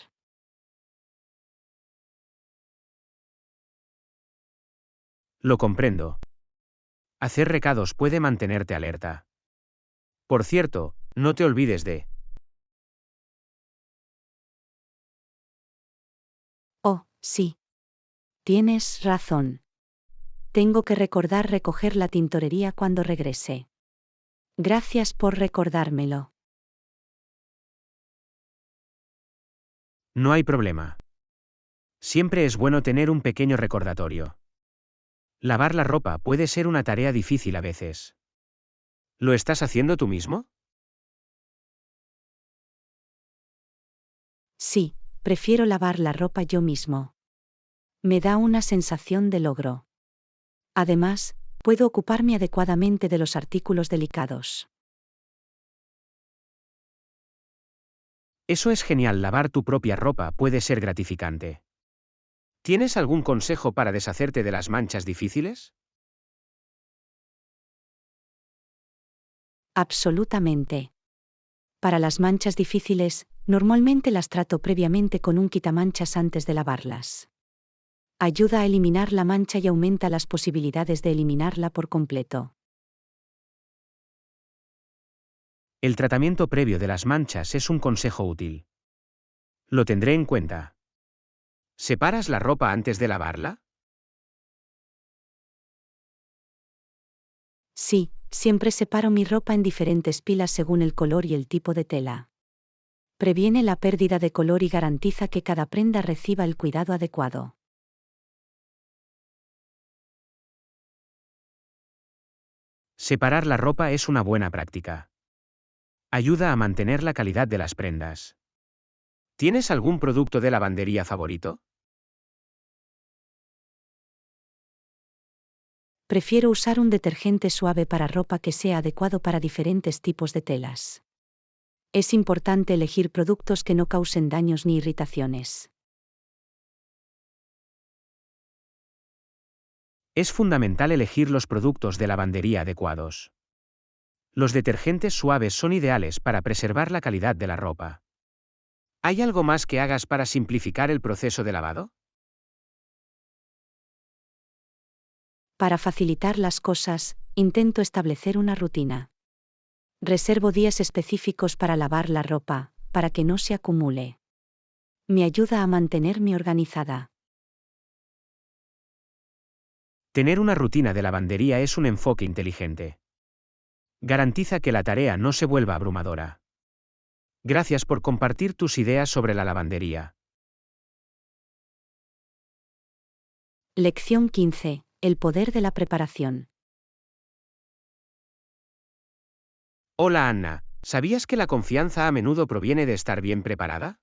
Lo comprendo. Hacer recados puede mantenerte alerta. Por cierto, no te olvides de... Oh, sí. Tienes razón. Tengo que recordar recoger la tintorería cuando regrese. Gracias por recordármelo. No hay problema. Siempre es bueno tener un pequeño recordatorio. Lavar la ropa puede ser una tarea difícil a veces. ¿Lo estás haciendo tú mismo? Sí, prefiero lavar la ropa yo mismo. Me da una sensación de logro. Además, puedo ocuparme adecuadamente de los artículos delicados. Eso es genial, lavar tu propia ropa puede ser gratificante. ¿Tienes algún consejo para deshacerte de las manchas difíciles? Absolutamente. Para las manchas difíciles, normalmente las trato previamente con un quitamanchas antes de lavarlas. Ayuda a eliminar la mancha y aumenta las posibilidades de eliminarla por completo. El tratamiento previo de las manchas es un consejo útil. Lo tendré en cuenta. ¿Separas la ropa antes de lavarla? Sí, siempre separo mi ropa en diferentes pilas según el color y el tipo de tela. Previene la pérdida de color y garantiza que cada prenda reciba el cuidado adecuado. Separar la ropa es una buena práctica. Ayuda a mantener la calidad de las prendas. ¿Tienes algún producto de lavandería favorito? Prefiero usar un detergente suave para ropa que sea adecuado para diferentes tipos de telas. Es importante elegir productos que no causen daños ni irritaciones. Es fundamental elegir los productos de lavandería adecuados. Los detergentes suaves son ideales para preservar la calidad de la ropa. ¿Hay algo más que hagas para simplificar el proceso de lavado? Para facilitar las cosas, intento establecer una rutina. Reservo días específicos para lavar la ropa, para que no se acumule. Me ayuda a mantenerme organizada. Tener una rutina de lavandería es un enfoque inteligente. Garantiza que la tarea no se vuelva abrumadora. Gracias por compartir tus ideas sobre la lavandería. Lección 15. El poder de la preparación. Hola Anna, ¿sabías que la confianza a menudo proviene de estar bien preparada?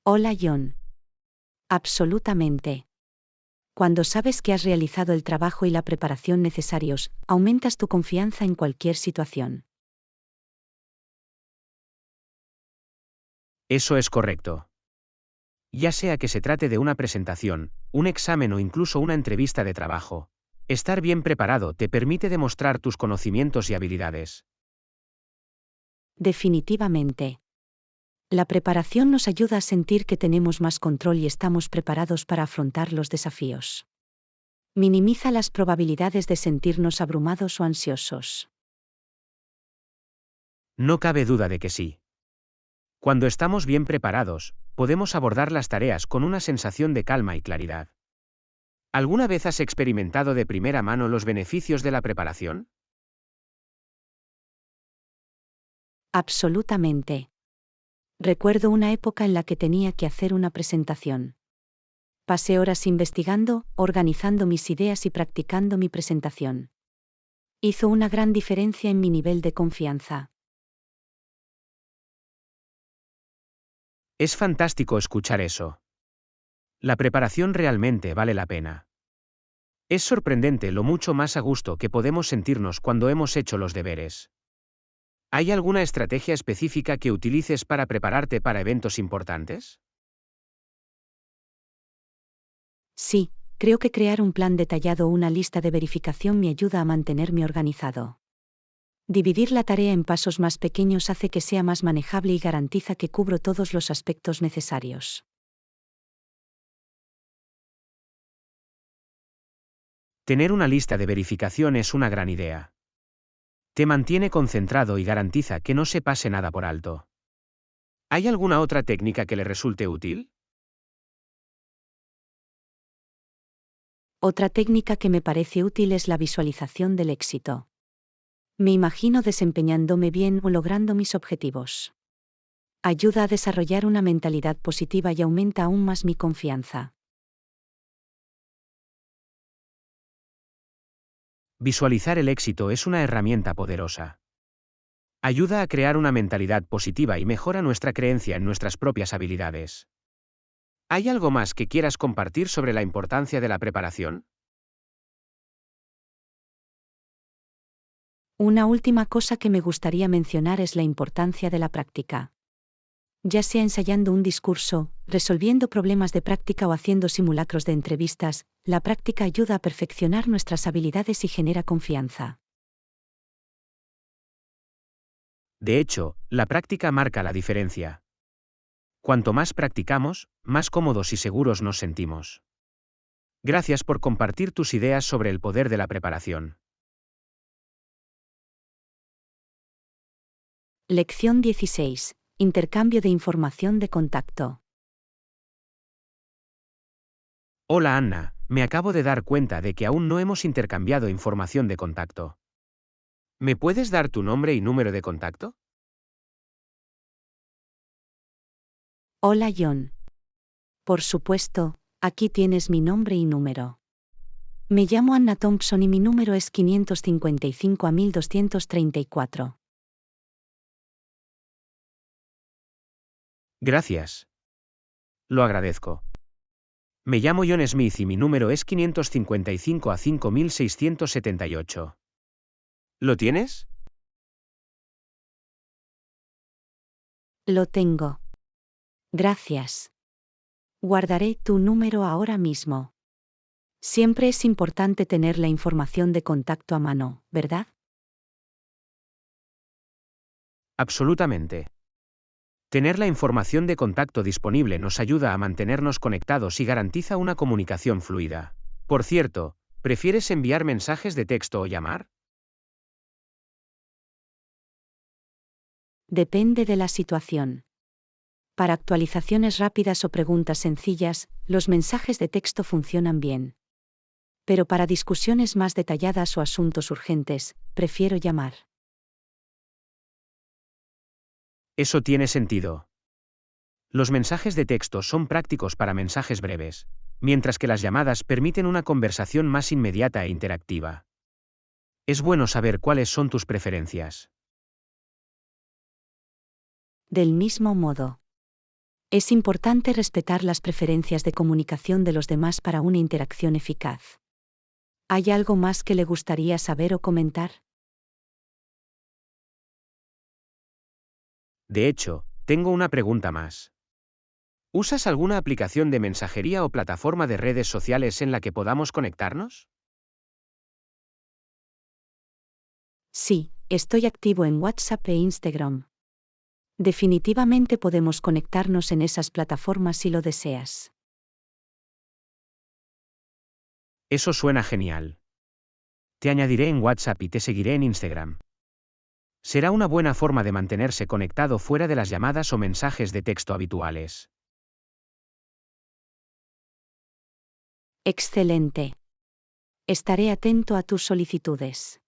Hola John. Absolutamente. Cuando sabes que has realizado el trabajo y la preparación necesarios, aumentas tu confianza en cualquier situación. Eso es correcto. Ya sea que se trate de una presentación, un examen o incluso una entrevista de trabajo, estar bien preparado te permite demostrar tus conocimientos y habilidades. Definitivamente. La preparación nos ayuda a sentir que tenemos más control y estamos preparados para afrontar los desafíos. Minimiza las probabilidades de sentirnos abrumados o ansiosos. No cabe duda de que sí. Cuando estamos bien preparados, podemos abordar las tareas con una sensación de calma y claridad. ¿Alguna vez has experimentado de primera mano los beneficios de la preparación? Absolutamente. Recuerdo una época en la que tenía que hacer una presentación. Pasé horas investigando, organizando mis ideas y practicando mi presentación. Hizo una gran diferencia en mi nivel de confianza. Es fantástico escuchar eso. La preparación realmente vale la pena. Es sorprendente lo mucho más a gusto que podemos sentirnos cuando hemos hecho los deberes. ¿Hay alguna estrategia específica que utilices para prepararte para eventos importantes? Sí, creo que crear un plan detallado o una lista de verificación me ayuda a mantenerme organizado. Dividir la tarea en pasos más pequeños hace que sea más manejable y garantiza que cubro todos los aspectos necesarios. Tener una lista de verificación es una gran idea. Te mantiene concentrado y garantiza que no se pase nada por alto. ¿Hay alguna otra técnica que le resulte útil? Otra técnica que me parece útil es la visualización del éxito. Me imagino desempeñándome bien o logrando mis objetivos. Ayuda a desarrollar una mentalidad positiva y aumenta aún más mi confianza. Visualizar el éxito es una herramienta poderosa. Ayuda a crear una mentalidad positiva y mejora nuestra creencia en nuestras propias habilidades. ¿Hay algo más que quieras compartir sobre la importancia de la preparación? Una última cosa que me gustaría mencionar es la importancia de la práctica. Ya sea ensayando un discurso, resolviendo problemas de práctica o haciendo simulacros de entrevistas, la práctica ayuda a perfeccionar nuestras habilidades y genera confianza. De hecho, la práctica marca la diferencia. Cuanto más practicamos, más cómodos y seguros nos sentimos. Gracias por compartir tus ideas sobre el poder de la preparación. Lección 16. Intercambio de información de contacto. Hola Anna, me acabo de dar cuenta de que aún no hemos intercambiado información de contacto. ¿Me puedes dar tu nombre y número de contacto? Hola John. Por supuesto, aquí tienes mi nombre y número. Me llamo Anna Thompson y mi número es 555-1234. Gracias. Lo agradezco. Me llamo John Smith y mi número es 555-5678. ¿Lo tienes? Lo tengo. Gracias. Guardaré tu número ahora mismo. Siempre es importante tener la información de contacto a mano, ¿verdad? Absolutamente. Tener la información de contacto disponible nos ayuda a mantenernos conectados y garantiza una comunicación fluida. Por cierto, ¿prefieres enviar mensajes de texto o llamar? Depende de la situación. Para actualizaciones rápidas o preguntas sencillas, los mensajes de texto funcionan bien. Pero para discusiones más detalladas o asuntos urgentes, prefiero llamar. Eso tiene sentido. Los mensajes de texto son prácticos para mensajes breves, mientras que las llamadas permiten una conversación más inmediata e interactiva. Es bueno saber cuáles son tus preferencias. Del mismo modo, es importante respetar las preferencias de comunicación de los demás para una interacción eficaz. ¿Hay algo más que le gustaría saber o comentar? De hecho, tengo una pregunta más. ¿Usas alguna aplicación de mensajería o plataforma de redes sociales en la que podamos conectarnos? Sí, estoy activo en WhatsApp e Instagram. Definitivamente podemos conectarnos en esas plataformas si lo deseas. Eso suena genial. Te añadiré en WhatsApp y te seguiré en Instagram. Será una buena forma de mantenerse conectado fuera de las llamadas o mensajes de texto habituales. Excelente. Estaré atento a tus solicitudes.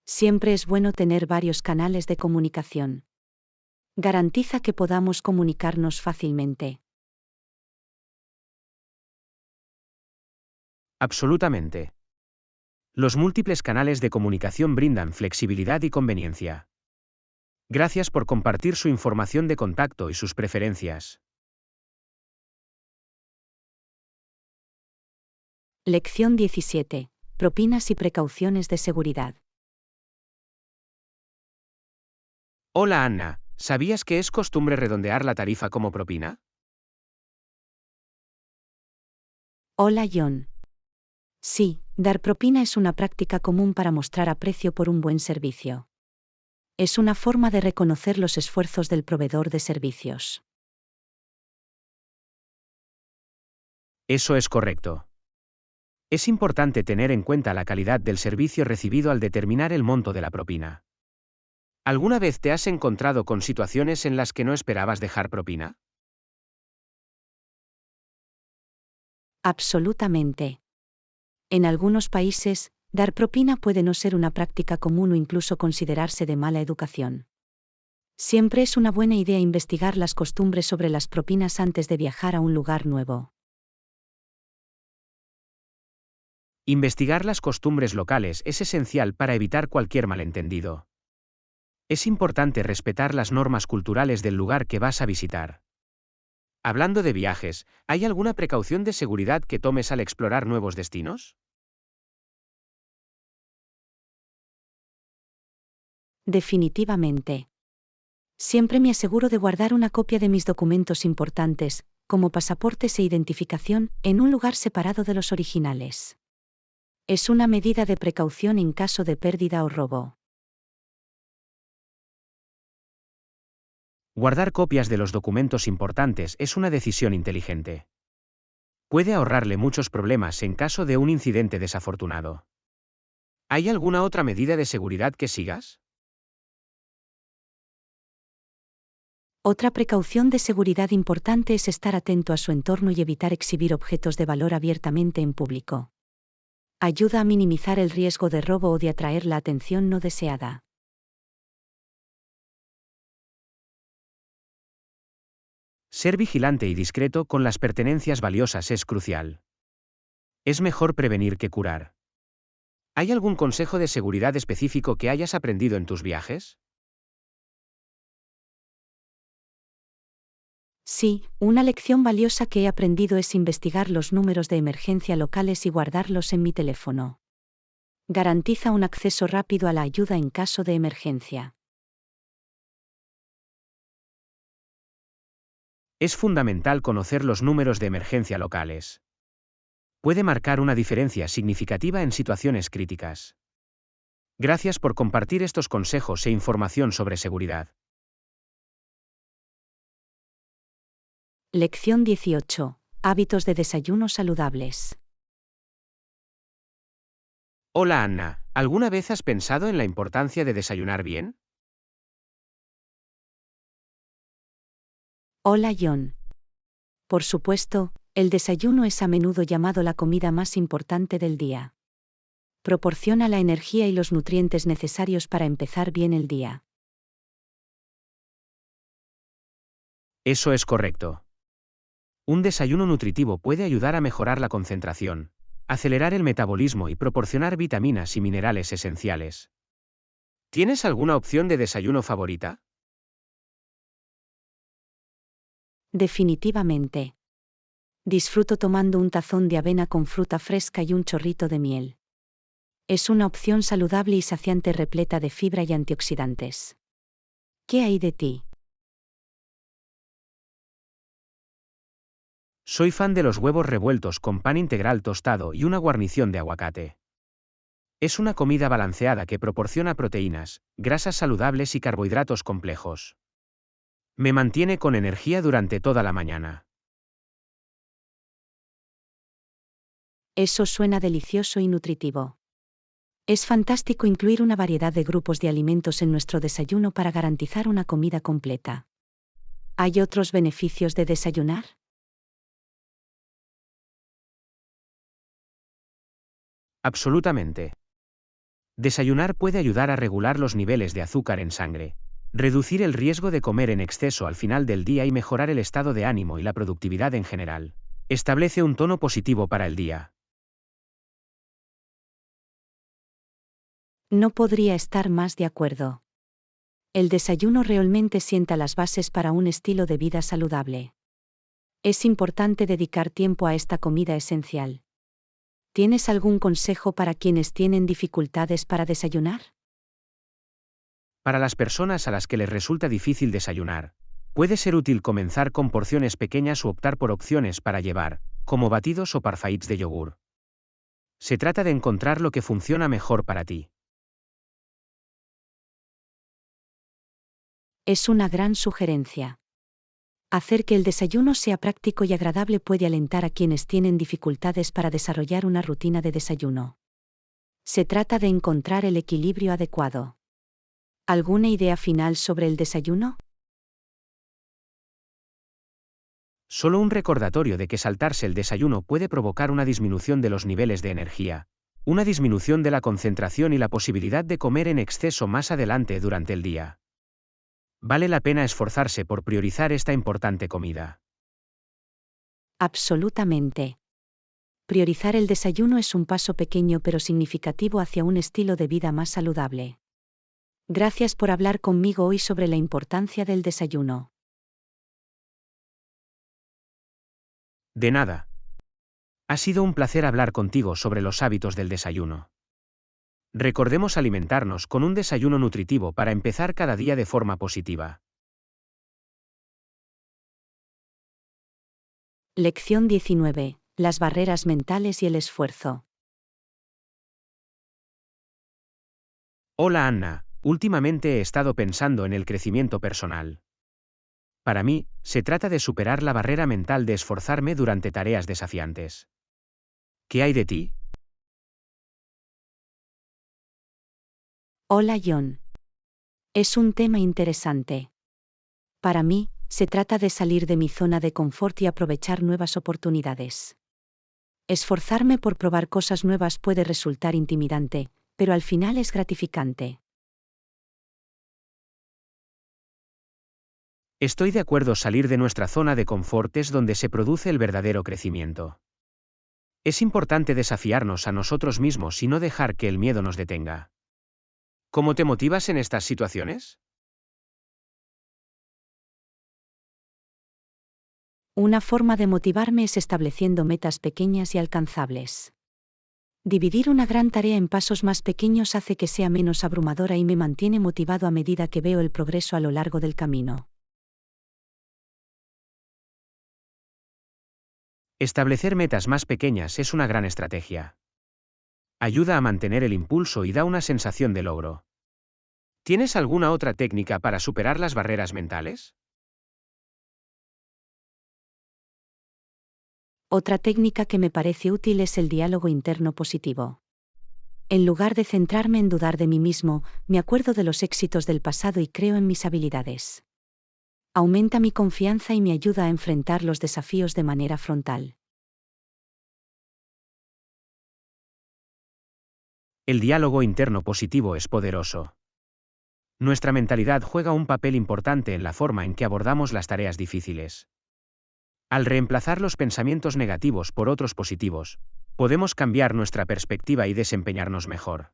Siempre es bueno tener varios canales de comunicación. Garantiza que podamos comunicarnos fácilmente. Absolutamente. Los múltiples canales de comunicación brindan flexibilidad y conveniencia. Gracias por compartir su información de contacto y sus preferencias. Lección 17. Propinas y precauciones de seguridad. Hola Anna, ¿sabías que es costumbre redondear la tarifa como propina? Hola John. Sí, dar propina es una práctica común para mostrar aprecio por un buen servicio. Es una forma de reconocer los esfuerzos del proveedor de servicios. Eso es correcto. Es importante tener en cuenta la calidad del servicio recibido al determinar el monto de la propina. ¿Alguna vez te has encontrado con situaciones en las que no esperabas dejar propina? Absolutamente. En algunos países, dar propina puede no ser una práctica común o incluso considerarse de mala educación. Siempre es una buena idea investigar las costumbres sobre las propinas antes de viajar a un lugar nuevo. Investigar las costumbres locales es esencial para evitar cualquier malentendido. Es importante respetar las normas culturales del lugar que vas a visitar. Hablando de viajes, ¿hay alguna precaución de seguridad que tomes al explorar nuevos destinos? Definitivamente. Siempre me aseguro de guardar una copia de mis documentos importantes, como pasaportes e identificación, en un lugar separado de los originales. Es una medida de precaución en caso de pérdida o robo. Guardar copias de los documentos importantes es una decisión inteligente. Puede ahorrarle muchos problemas en caso de un incidente desafortunado. ¿Hay alguna otra medida de seguridad que sigas? Otra precaución de seguridad importante es estar atento a su entorno y evitar exhibir objetos de valor abiertamente en público. Ayuda a minimizar el riesgo de robo o de atraer la atención no deseada. Ser vigilante y discreto con las pertenencias valiosas es crucial. Es mejor prevenir que curar. ¿Hay algún consejo de seguridad específico que hayas aprendido en tus viajes? Sí, una lección valiosa que he aprendido es investigar los números de emergencia locales y guardarlos en mi teléfono. Garantiza un acceso rápido a la ayuda en caso de emergencia. Es fundamental conocer los números de emergencia locales. Puede marcar una diferencia significativa en situaciones críticas. Gracias por compartir estos consejos e información sobre seguridad. Lección 18. Hábitos de desayuno saludables. Hola Anna, ¿alguna vez has pensado en la importancia de desayunar bien? Hola John. Por supuesto, el desayuno es a menudo llamado la comida más importante del día. Proporciona la energía y los nutrientes necesarios para empezar bien el día. Eso es correcto. Un desayuno nutritivo puede ayudar a mejorar la concentración, acelerar el metabolismo y proporcionar vitaminas y minerales esenciales. ¿Tienes alguna opción de desayuno favorita? Definitivamente. Disfruto tomando un tazón de avena con fruta fresca y un chorrito de miel. Es una opción saludable y saciante repleta de fibra y antioxidantes. ¿Qué hay de ti? Soy fan de los huevos revueltos con pan integral tostado y una guarnición de aguacate. Es una comida balanceada que proporciona proteínas, grasas saludables y carbohidratos complejos. Me mantiene con energía durante toda la mañana. Eso suena delicioso y nutritivo. Es fantástico incluir una variedad de grupos de alimentos en nuestro desayuno para garantizar una comida completa. ¿Hay otros beneficios de desayunar? Absolutamente. Desayunar puede ayudar a regular los niveles de azúcar en sangre, reducir el riesgo de comer en exceso al final del día y mejorar el estado de ánimo y la productividad en general. Establece un tono positivo para el día. No podría estar más de acuerdo. El desayuno realmente sienta las bases para un estilo de vida saludable. Es importante dedicar tiempo a esta comida esencial. ¿Tienes algún consejo para quienes tienen dificultades para desayunar? Para las personas a las que les resulta difícil desayunar, puede ser útil comenzar con porciones pequeñas o optar por opciones para llevar, como batidos o parfaits de yogur. Se trata de encontrar lo que funciona mejor para ti. Es una gran sugerencia. Hacer que el desayuno sea práctico y agradable puede alentar a quienes tienen dificultades para desarrollar una rutina de desayuno. Se trata de encontrar el equilibrio adecuado. ¿Alguna idea final sobre el desayuno? Solo un recordatorio de que saltarse el desayuno puede provocar una disminución de los niveles de energía, una disminución de la concentración y la posibilidad de comer en exceso más adelante durante el día. Vale la pena esforzarse por priorizar esta importante comida. Absolutamente. Priorizar el desayuno es un paso pequeño pero significativo hacia un estilo de vida más saludable. Gracias por hablar conmigo hoy sobre la importancia del desayuno. De nada. Ha sido un placer hablar contigo sobre los hábitos del desayuno. Recordemos alimentarnos con un desayuno nutritivo para empezar cada día de forma positiva. Lección 19. Las barreras mentales y el esfuerzo. Hola Anna, últimamente he estado pensando en el crecimiento personal. Para mí, se trata de superar la barrera mental de esforzarme durante tareas desafiantes. ¿Qué hay de ti? Hola John. Es un tema interesante. Para mí, se trata de salir de mi zona de confort y aprovechar nuevas oportunidades. Esforzarme por probar cosas nuevas puede resultar intimidante, pero al final es gratificante. Estoy de acuerdo, salir de nuestra zona de confort es donde se produce el verdadero crecimiento. Es importante desafiarnos a nosotros mismos y no dejar que el miedo nos detenga. ¿Cómo te motivas en estas situaciones? Una forma de motivarme es estableciendo metas pequeñas y alcanzables. Dividir una gran tarea en pasos más pequeños hace que sea menos abrumadora y me mantiene motivado a medida que veo el progreso a lo largo del camino. Establecer metas más pequeñas es una gran estrategia. Ayuda a mantener el impulso y da una sensación de logro. ¿Tienes alguna otra técnica para superar las barreras mentales? Otra técnica que me parece útil es el diálogo interno positivo. En lugar de centrarme en dudar de mí mismo, me acuerdo de los éxitos del pasado y creo en mis habilidades. Aumenta mi confianza y me ayuda a enfrentar los desafíos de manera frontal. El diálogo interno positivo es poderoso. Nuestra mentalidad juega un papel importante en la forma en que abordamos las tareas difíciles. Al reemplazar los pensamientos negativos por otros positivos, podemos cambiar nuestra perspectiva y desempeñarnos mejor.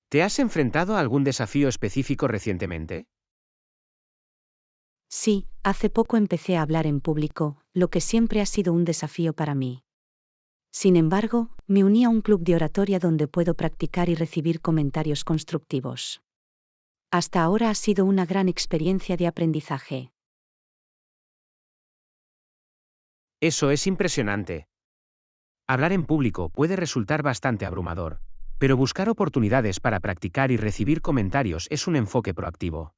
¿Te has enfrentado a algún desafío específico recientemente? Sí, hace poco empecé a hablar en público, lo que siempre ha sido un desafío para mí. Sin embargo, me uní a un club de oratoria donde puedo practicar y recibir comentarios constructivos. Hasta ahora ha sido una gran experiencia de aprendizaje. Eso es impresionante. Hablar en público puede resultar bastante abrumador, pero buscar oportunidades para practicar y recibir comentarios es un enfoque proactivo.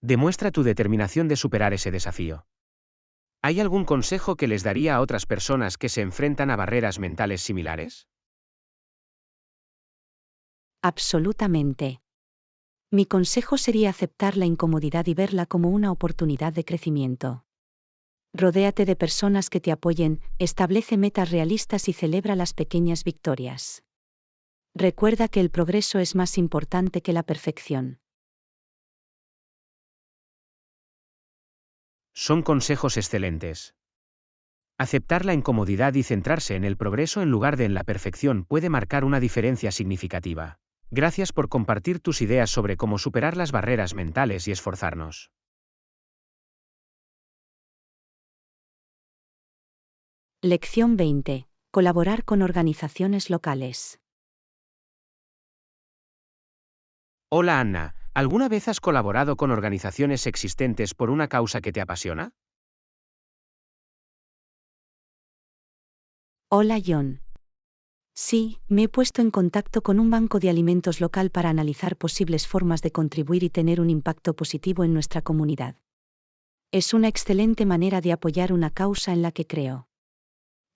Demuestra tu determinación de superar ese desafío. ¿Hay algún consejo que les daría a otras personas que se enfrentan a barreras mentales similares? Absolutamente. Mi consejo sería aceptar la incomodidad y verla como una oportunidad de crecimiento. Rodéate de personas que te apoyen, establece metas realistas y celebra las pequeñas victorias. Recuerda que el progreso es más importante que la perfección. Son consejos excelentes. Aceptar la incomodidad y centrarse en el progreso en lugar de en la perfección puede marcar una diferencia significativa. Gracias por compartir tus ideas sobre cómo superar las barreras mentales y esforzarnos. Lección 20. Colaborar con organizaciones locales. Hola Anna, ¿alguna vez has colaborado con organizaciones existentes por una causa que te apasiona? Hola John. Sí, me he puesto en contacto con un banco de alimentos local para analizar posibles formas de contribuir y tener un impacto positivo en nuestra comunidad. Es una excelente manera de apoyar una causa en la que creo.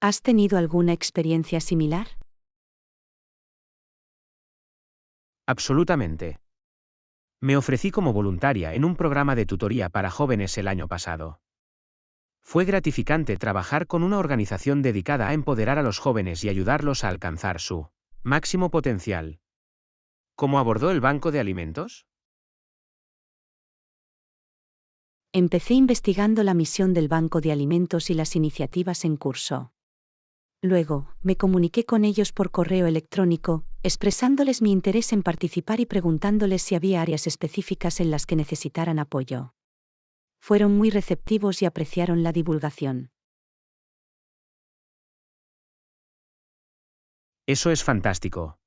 ¿Has tenido alguna experiencia similar? Absolutamente. Me ofrecí como voluntaria en un programa de tutoría para jóvenes el año pasado. Fue gratificante trabajar con una organización dedicada a empoderar a los jóvenes y ayudarlos a alcanzar su máximo potencial. ¿Cómo abordó el banco de alimentos? Empecé investigando la misión del Banco de Alimentos y las iniciativas en curso. Luego, me comuniqué con ellos por correo electrónico, expresándoles mi interés en participar y preguntándoles si había áreas específicas en las que necesitaran apoyo. Fueron muy receptivos y apreciaron la divulgación. Eso es fantástico.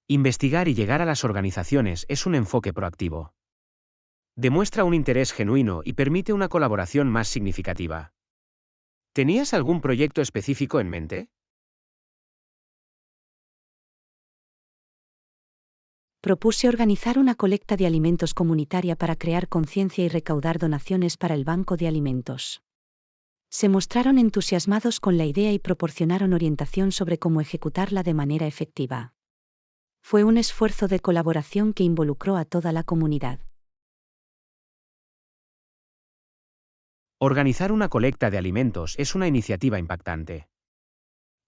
Investigar y llegar a las organizaciones es un enfoque proactivo. Demuestra un interés genuino y permite una colaboración más significativa. ¿Tenías algún proyecto específico en mente? Propuse organizar una colecta de alimentos comunitaria para crear conciencia y recaudar donaciones para el banco de alimentos. Se mostraron entusiasmados con la idea y proporcionaron orientación sobre cómo ejecutarla de manera efectiva. Fue un esfuerzo de colaboración que involucró a toda la comunidad. Organizar una colecta de alimentos es una iniciativa impactante.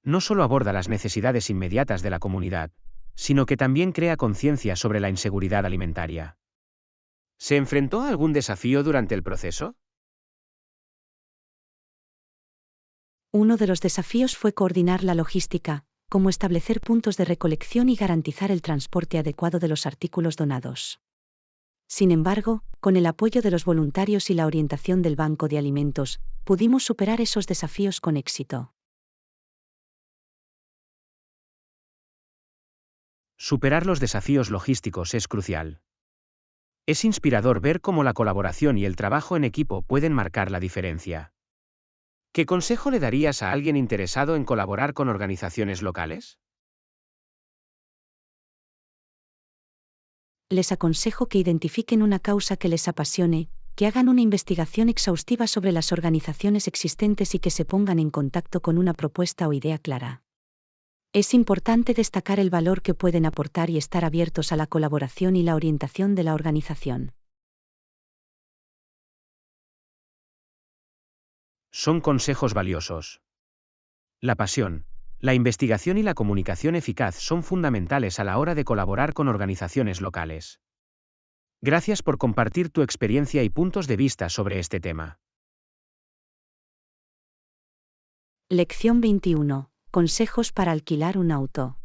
No solo aborda las necesidades inmediatas de la comunidad, sino que también crea conciencia sobre la inseguridad alimentaria. ¿Se enfrentó a algún desafío durante el proceso? Uno de los desafíos fue coordinar la logística, como establecer puntos de recolección y garantizar el transporte adecuado de los artículos donados. Sin embargo, con el apoyo de los voluntarios y la orientación del Banco de Alimentos, pudimos superar esos desafíos con éxito. Superar los desafíos logísticos es crucial. Es inspirador ver cómo la colaboración y el trabajo en equipo pueden marcar la diferencia. ¿Qué consejo le darías a alguien interesado en colaborar con organizaciones locales? Les aconsejo que identifiquen una causa que les apasione, que hagan una investigación exhaustiva sobre las organizaciones existentes y que se pongan en contacto con una propuesta o idea clara. Es importante destacar el valor que pueden aportar y estar abiertos a la colaboración y la orientación de la organización. Son consejos valiosos. La pasión, la investigación y la comunicación eficaz son fundamentales a la hora de colaborar con organizaciones locales. Gracias por compartir tu experiencia y puntos de vista sobre este tema. Lección 21. Consejos para alquilar un auto.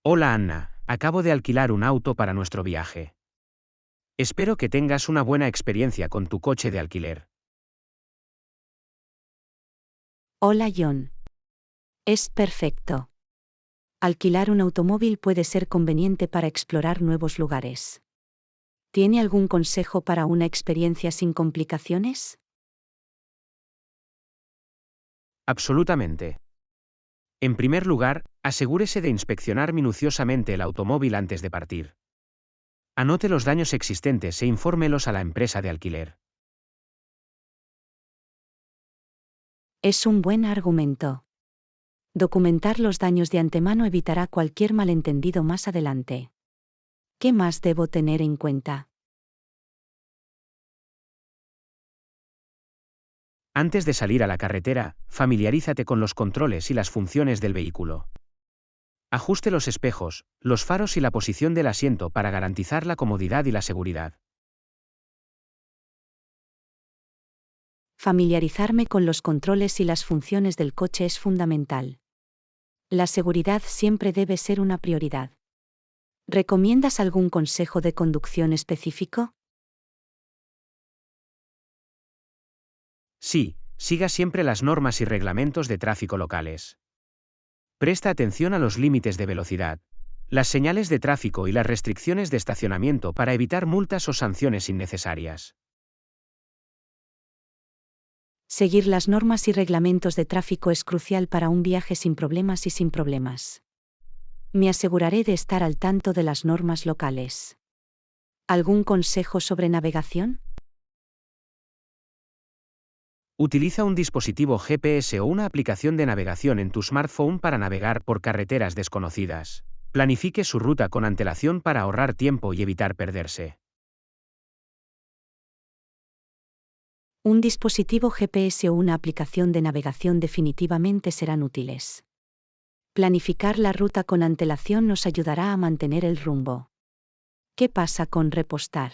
Hola Anna, acabo de alquilar un auto para nuestro viaje. Espero que tengas una buena experiencia con tu coche de alquiler. Hola John. Es perfecto. Alquilar un automóvil puede ser conveniente para explorar nuevos lugares. ¿Tiene algún consejo para una experiencia sin complicaciones? Absolutamente. En primer lugar, asegúrese de inspeccionar minuciosamente el automóvil antes de partir. Anote los daños existentes e infórmelos a la empresa de alquiler. Es un buen argumento. Documentar los daños de antemano evitará cualquier malentendido más adelante. ¿Qué más debo tener en cuenta? Antes de salir a la carretera, familiarízate con los controles y las funciones del vehículo. Ajuste los espejos, los faros y la posición del asiento para garantizar la comodidad y la seguridad. Familiarizarme con los controles y las funciones del coche es fundamental. La seguridad siempre debe ser una prioridad. ¿Recomiendas algún consejo de conducción específico? Sí, siga siempre las normas y reglamentos de tráfico locales. Presta atención a los límites de velocidad, las señales de tráfico y las restricciones de estacionamiento para evitar multas o sanciones innecesarias. Seguir las normas y reglamentos de tráfico es crucial para un viaje sin problemas y sin problemas. Me aseguraré de estar al tanto de las normas locales. ¿Algún consejo sobre navegación? Utiliza un dispositivo GPS o una aplicación de navegación en tu smartphone para navegar por carreteras desconocidas. Planifique su ruta con antelación para ahorrar tiempo y evitar perderse. Un dispositivo GPS o una aplicación de navegación definitivamente serán útiles. Planificar la ruta con antelación nos ayudará a mantener el rumbo. ¿Qué pasa con repostar?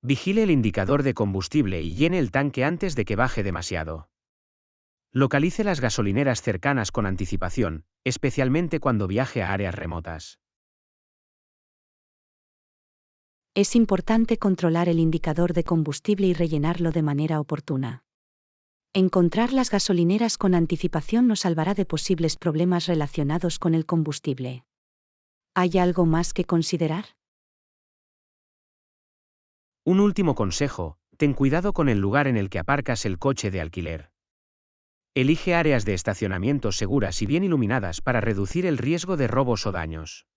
Vigile el indicador de combustible y llene el tanque antes de que baje demasiado. Localice las gasolineras cercanas con anticipación, especialmente cuando viaje a áreas remotas. Es importante controlar el indicador de combustible y rellenarlo de manera oportuna. Encontrar las gasolineras con anticipación nos salvará de posibles problemas relacionados con el combustible. ¿Hay algo más que considerar? Un último consejo, ten cuidado con el lugar en el que aparcas el coche de alquiler. Elige áreas de estacionamiento seguras y bien iluminadas para reducir el riesgo de robos o daños.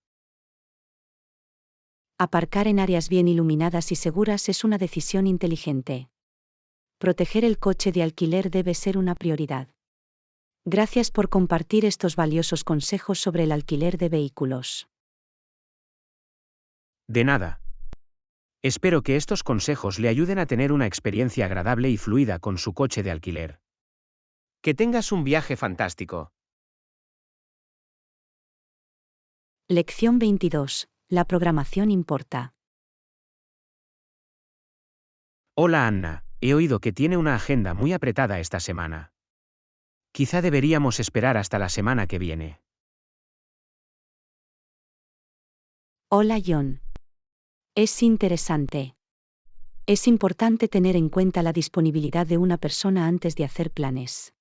Aparcar en áreas bien iluminadas y seguras es una decisión inteligente. Proteger el coche de alquiler debe ser una prioridad. Gracias por compartir estos valiosos consejos sobre el alquiler de vehículos. De nada. Espero que estos consejos le ayuden a tener una experiencia agradable y fluida con su coche de alquiler. Que tengas un viaje fantástico. Lección 22. La programación importa. Hola Anna, he oído que tiene una agenda muy apretada esta semana. Quizá deberíamos esperar hasta la semana que viene. Hola John. Es interesante. Es importante tener en cuenta la disponibilidad de una persona antes de hacer planes.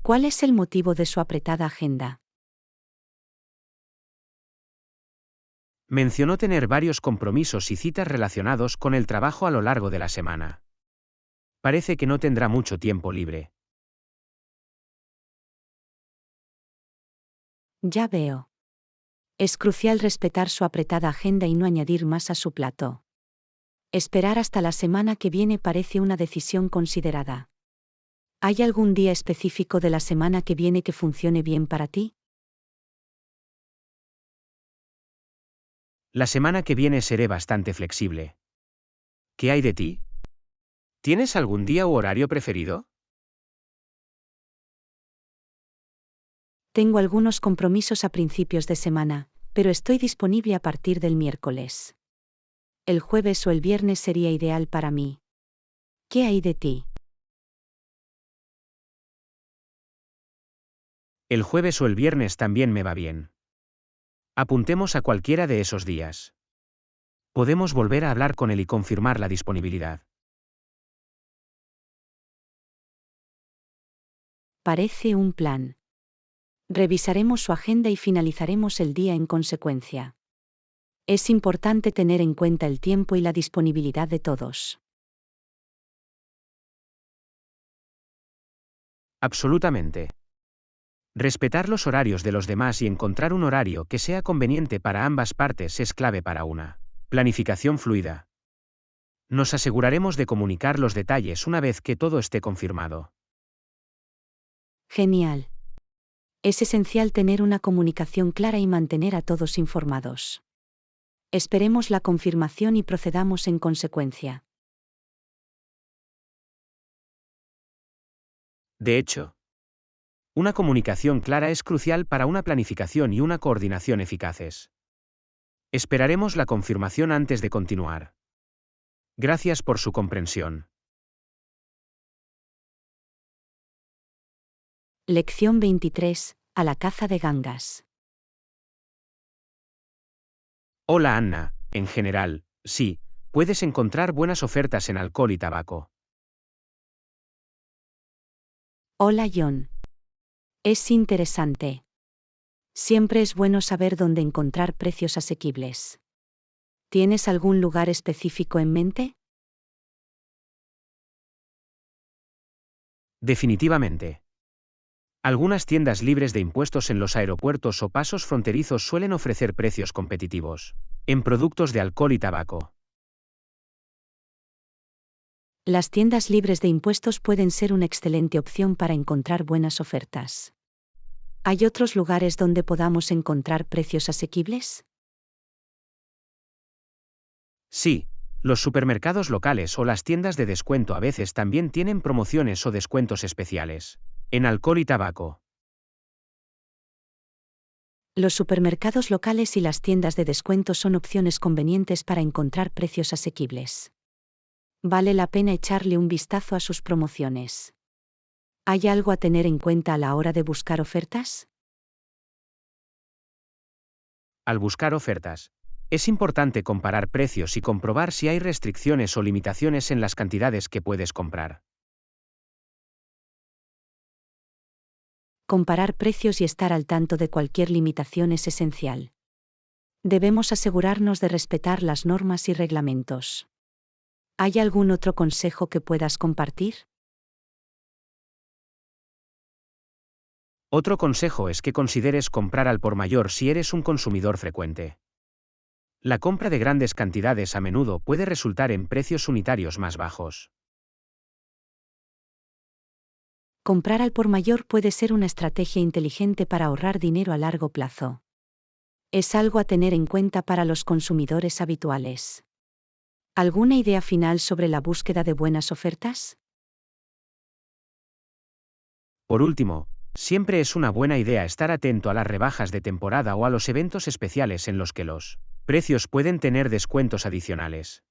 ¿Cuál es el motivo de su apretada agenda? Mencionó tener varios compromisos y citas relacionados con el trabajo a lo largo de la semana. Parece que no tendrá mucho tiempo libre. Ya veo. Es crucial respetar su apretada agenda y no añadir más a su plato. Esperar hasta la semana que viene parece una decisión considerada. ¿Hay algún día específico de la semana que viene que funcione bien para ti? La semana que viene seré bastante flexible. ¿Qué hay de ti? ¿Tienes algún día u horario preferido? Tengo algunos compromisos a principios de semana, pero estoy disponible a partir del miércoles. El jueves o el viernes sería ideal para mí. ¿Qué hay de ti? El jueves o el viernes también me va bien. Apuntemos a cualquiera de esos días. Podemos volver a hablar con él y confirmar la disponibilidad. Parece un plan. Revisaremos su agenda y finalizaremos el día en consecuencia. Es importante tener en cuenta el tiempo y la disponibilidad de todos. Absolutamente. Respetar los horarios de los demás y encontrar un horario que sea conveniente para ambas partes es clave para una planificación fluida. Nos aseguraremos de comunicar los detalles una vez que todo esté confirmado. Genial. Es esencial tener una comunicación clara y mantener a todos informados. Esperemos la confirmación y procedamos en consecuencia. De hecho, una comunicación clara es crucial para una planificación y una coordinación eficaces. Esperaremos la confirmación antes de continuar. Gracias por su comprensión. Lección 23. A la caza de gangas. Hola Anna, en general, sí, puedes encontrar buenas ofertas en alcohol y tabaco. Hola John. Es interesante. Siempre es bueno saber dónde encontrar precios asequibles. ¿Tienes algún lugar específico en mente? Definitivamente. Algunas tiendas libres de impuestos en los aeropuertos o pasos fronterizos suelen ofrecer precios competitivos en productos de alcohol y tabaco. Las tiendas libres de impuestos pueden ser una excelente opción para encontrar buenas ofertas. ¿Hay otros lugares donde podamos encontrar precios asequibles? Sí, los supermercados locales o las tiendas de descuento a veces también tienen promociones o descuentos especiales en alcohol y tabaco. Los supermercados locales y las tiendas de descuento son opciones convenientes para encontrar precios asequibles. Vale la pena echarle un vistazo a sus promociones. ¿Hay algo a tener en cuenta a la hora de buscar ofertas? Al buscar ofertas, es importante comparar precios y comprobar si hay restricciones o limitaciones en las cantidades que puedes comprar. Comparar precios y estar al tanto de cualquier limitación es esencial. Debemos asegurarnos de respetar las normas y reglamentos. ¿Hay algún otro consejo que puedas compartir? Otro consejo es que consideres comprar al por mayor si eres un consumidor frecuente. La compra de grandes cantidades a menudo puede resultar en precios unitarios más bajos. Comprar al por mayor puede ser una estrategia inteligente para ahorrar dinero a largo plazo. Es algo a tener en cuenta para los consumidores habituales. ¿Alguna idea final sobre la búsqueda de buenas ofertas? Por último, siempre es una buena idea estar atento a las rebajas de temporada o a los eventos especiales en los que los precios pueden tener descuentos adicionales.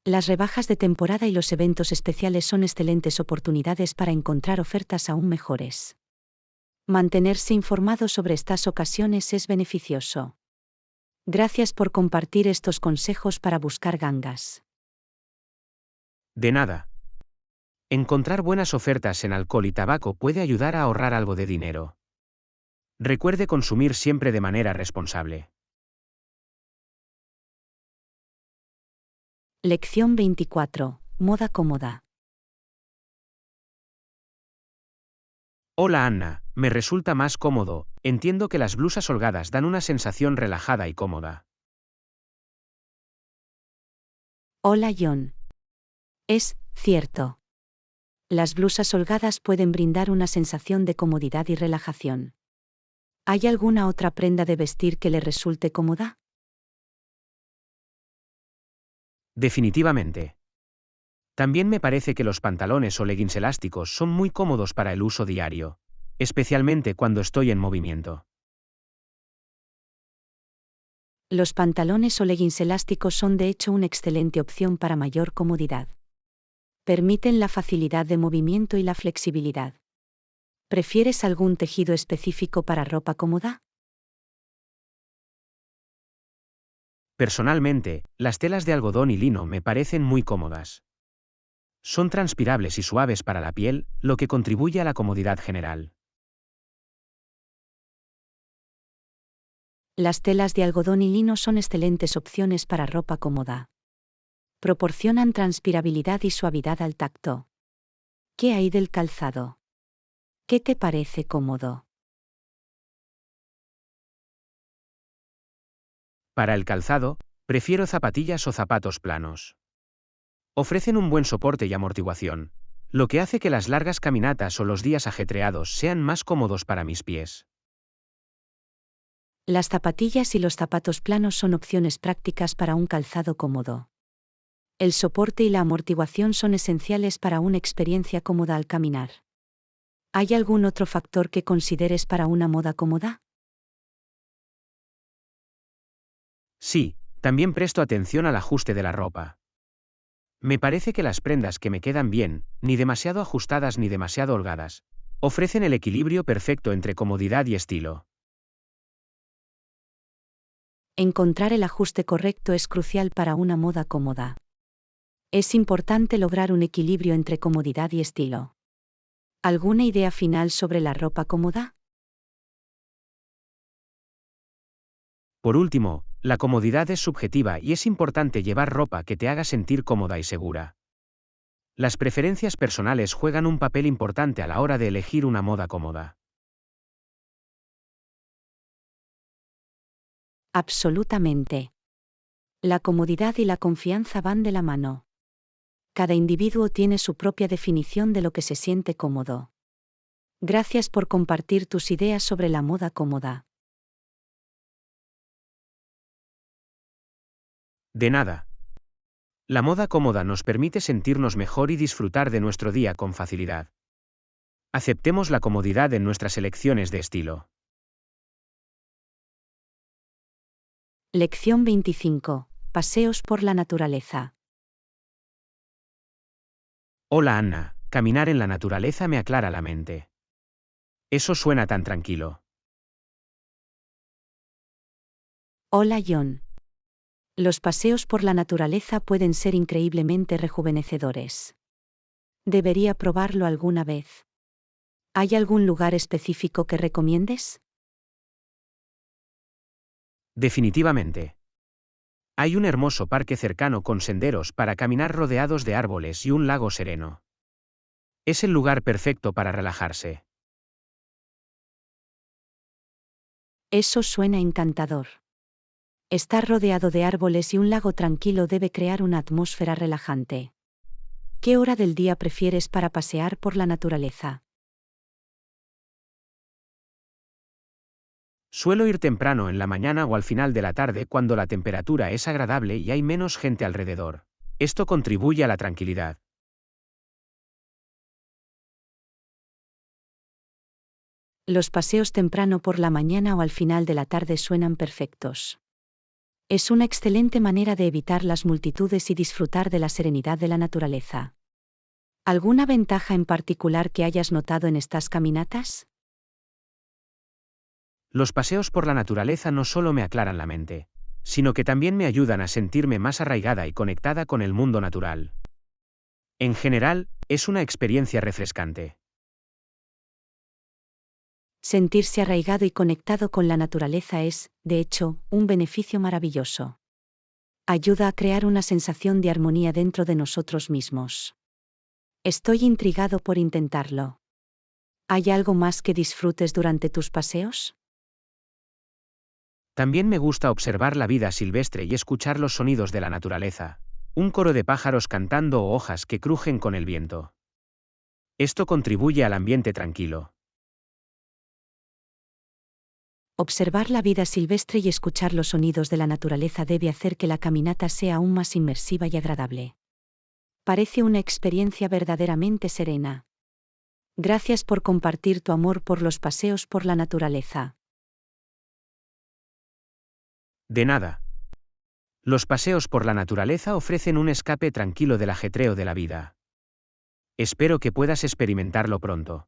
Las rebajas de temporada y los eventos especiales son excelentes oportunidades para encontrar ofertas aún mejores. Mantenerse informado sobre estas ocasiones es beneficioso. Gracias por compartir estos consejos para buscar gangas. De nada. Encontrar buenas ofertas en alcohol y tabaco puede ayudar a ahorrar algo de dinero. Recuerde consumir siempre de manera responsable. Lección 24. Moda cómoda. Hola Anna, me resulta más cómodo, entiendo que las blusas holgadas dan una sensación relajada y cómoda. Hola John. Es cierto. Las blusas holgadas pueden brindar una sensación de comodidad y relajación. ¿Hay alguna otra prenda de vestir que le resulte cómoda? Definitivamente. También me parece que los pantalones o leggings elásticos son muy cómodos para el uso diario, especialmente cuando estoy en movimiento. Los pantalones o leggings elásticos son de hecho una excelente opción para mayor comodidad. Permiten la facilidad de movimiento y la flexibilidad. ¿Prefieres algún tejido específico para ropa cómoda? Personalmente, las telas de algodón y lino me parecen muy cómodas. Son transpirables y suaves para la piel, lo que contribuye a la comodidad general. Las telas de algodón y lino son excelentes opciones para ropa cómoda. Proporcionan transpirabilidad y suavidad al tacto. ¿Qué hay del calzado? ¿Qué te parece cómodo? Para el calzado, prefiero zapatillas o zapatos planos. Ofrecen un buen soporte y amortiguación, lo que hace que las largas caminatas o los días ajetreados sean más cómodos para mis pies. Las zapatillas y los zapatos planos son opciones prácticas para un calzado cómodo. El soporte y la amortiguación son esenciales para una experiencia cómoda al caminar. ¿Hay algún otro factor que consideres para una moda cómoda? Sí, también presto atención al ajuste de la ropa. Me parece que las prendas que me quedan bien, ni demasiado ajustadas ni demasiado holgadas, ofrecen el equilibrio perfecto entre comodidad y estilo. Encontrar el ajuste correcto es crucial para una moda cómoda. Es importante lograr un equilibrio entre comodidad y estilo. ¿Alguna idea final sobre la ropa cómoda? Por último, la comodidad es subjetiva y es importante llevar ropa que te haga sentir cómoda y segura. Las preferencias personales juegan un papel importante a la hora de elegir una moda cómoda. Absolutamente. La comodidad y la confianza van de la mano. Cada individuo tiene su propia definición de lo que se siente cómodo. Gracias por compartir tus ideas sobre la moda cómoda. De nada. La moda cómoda nos permite sentirnos mejor y disfrutar de nuestro día con facilidad. Aceptemos la comodidad en nuestras elecciones de estilo. Lección 25. Paseos por la naturaleza. Hola Anna, caminar en la naturaleza me aclara la mente. Eso suena tan tranquilo. Hola John. Los paseos por la naturaleza pueden ser increíblemente rejuvenecedores. Debería probarlo alguna vez. ¿Hay algún lugar específico que recomiendes? Definitivamente. Hay un hermoso parque cercano con senderos para caminar rodeados de árboles y un lago sereno. Es el lugar perfecto para relajarse. Eso suena encantador. Estar rodeado de árboles y un lago tranquilo debe crear una atmósfera relajante. ¿Qué hora del día prefieres para pasear por la naturaleza? Suelo ir temprano en la mañana o al final de la tarde cuando la temperatura es agradable y hay menos gente alrededor. Esto contribuye a la tranquilidad. Los paseos temprano por la mañana o al final de la tarde suenan perfectos. Es una excelente manera de evitar las multitudes y disfrutar de la serenidad de la naturaleza. ¿Alguna ventaja en particular que hayas notado en estas caminatas? Los paseos por la naturaleza no solo me aclaran la mente, sino que también me ayudan a sentirme más arraigada y conectada con el mundo natural. En general, es una experiencia refrescante. Sentirse arraigado y conectado con la naturaleza es, de hecho, un beneficio maravilloso. Ayuda a crear una sensación de armonía dentro de nosotros mismos. Estoy intrigado por intentarlo. ¿Hay algo más que disfrutes durante tus paseos? También me gusta observar la vida silvestre y escuchar los sonidos de la naturaleza. Un coro de pájaros cantando o hojas que crujen con el viento. Esto contribuye al ambiente tranquilo. Observar la vida silvestre y escuchar los sonidos de la naturaleza debe hacer que la caminata sea aún más inmersiva y agradable. Parece una experiencia verdaderamente serena. Gracias por compartir tu amor por los paseos por la naturaleza. De nada. Los paseos por la naturaleza ofrecen un escape tranquilo del ajetreo de la vida. Espero que puedas experimentarlo pronto.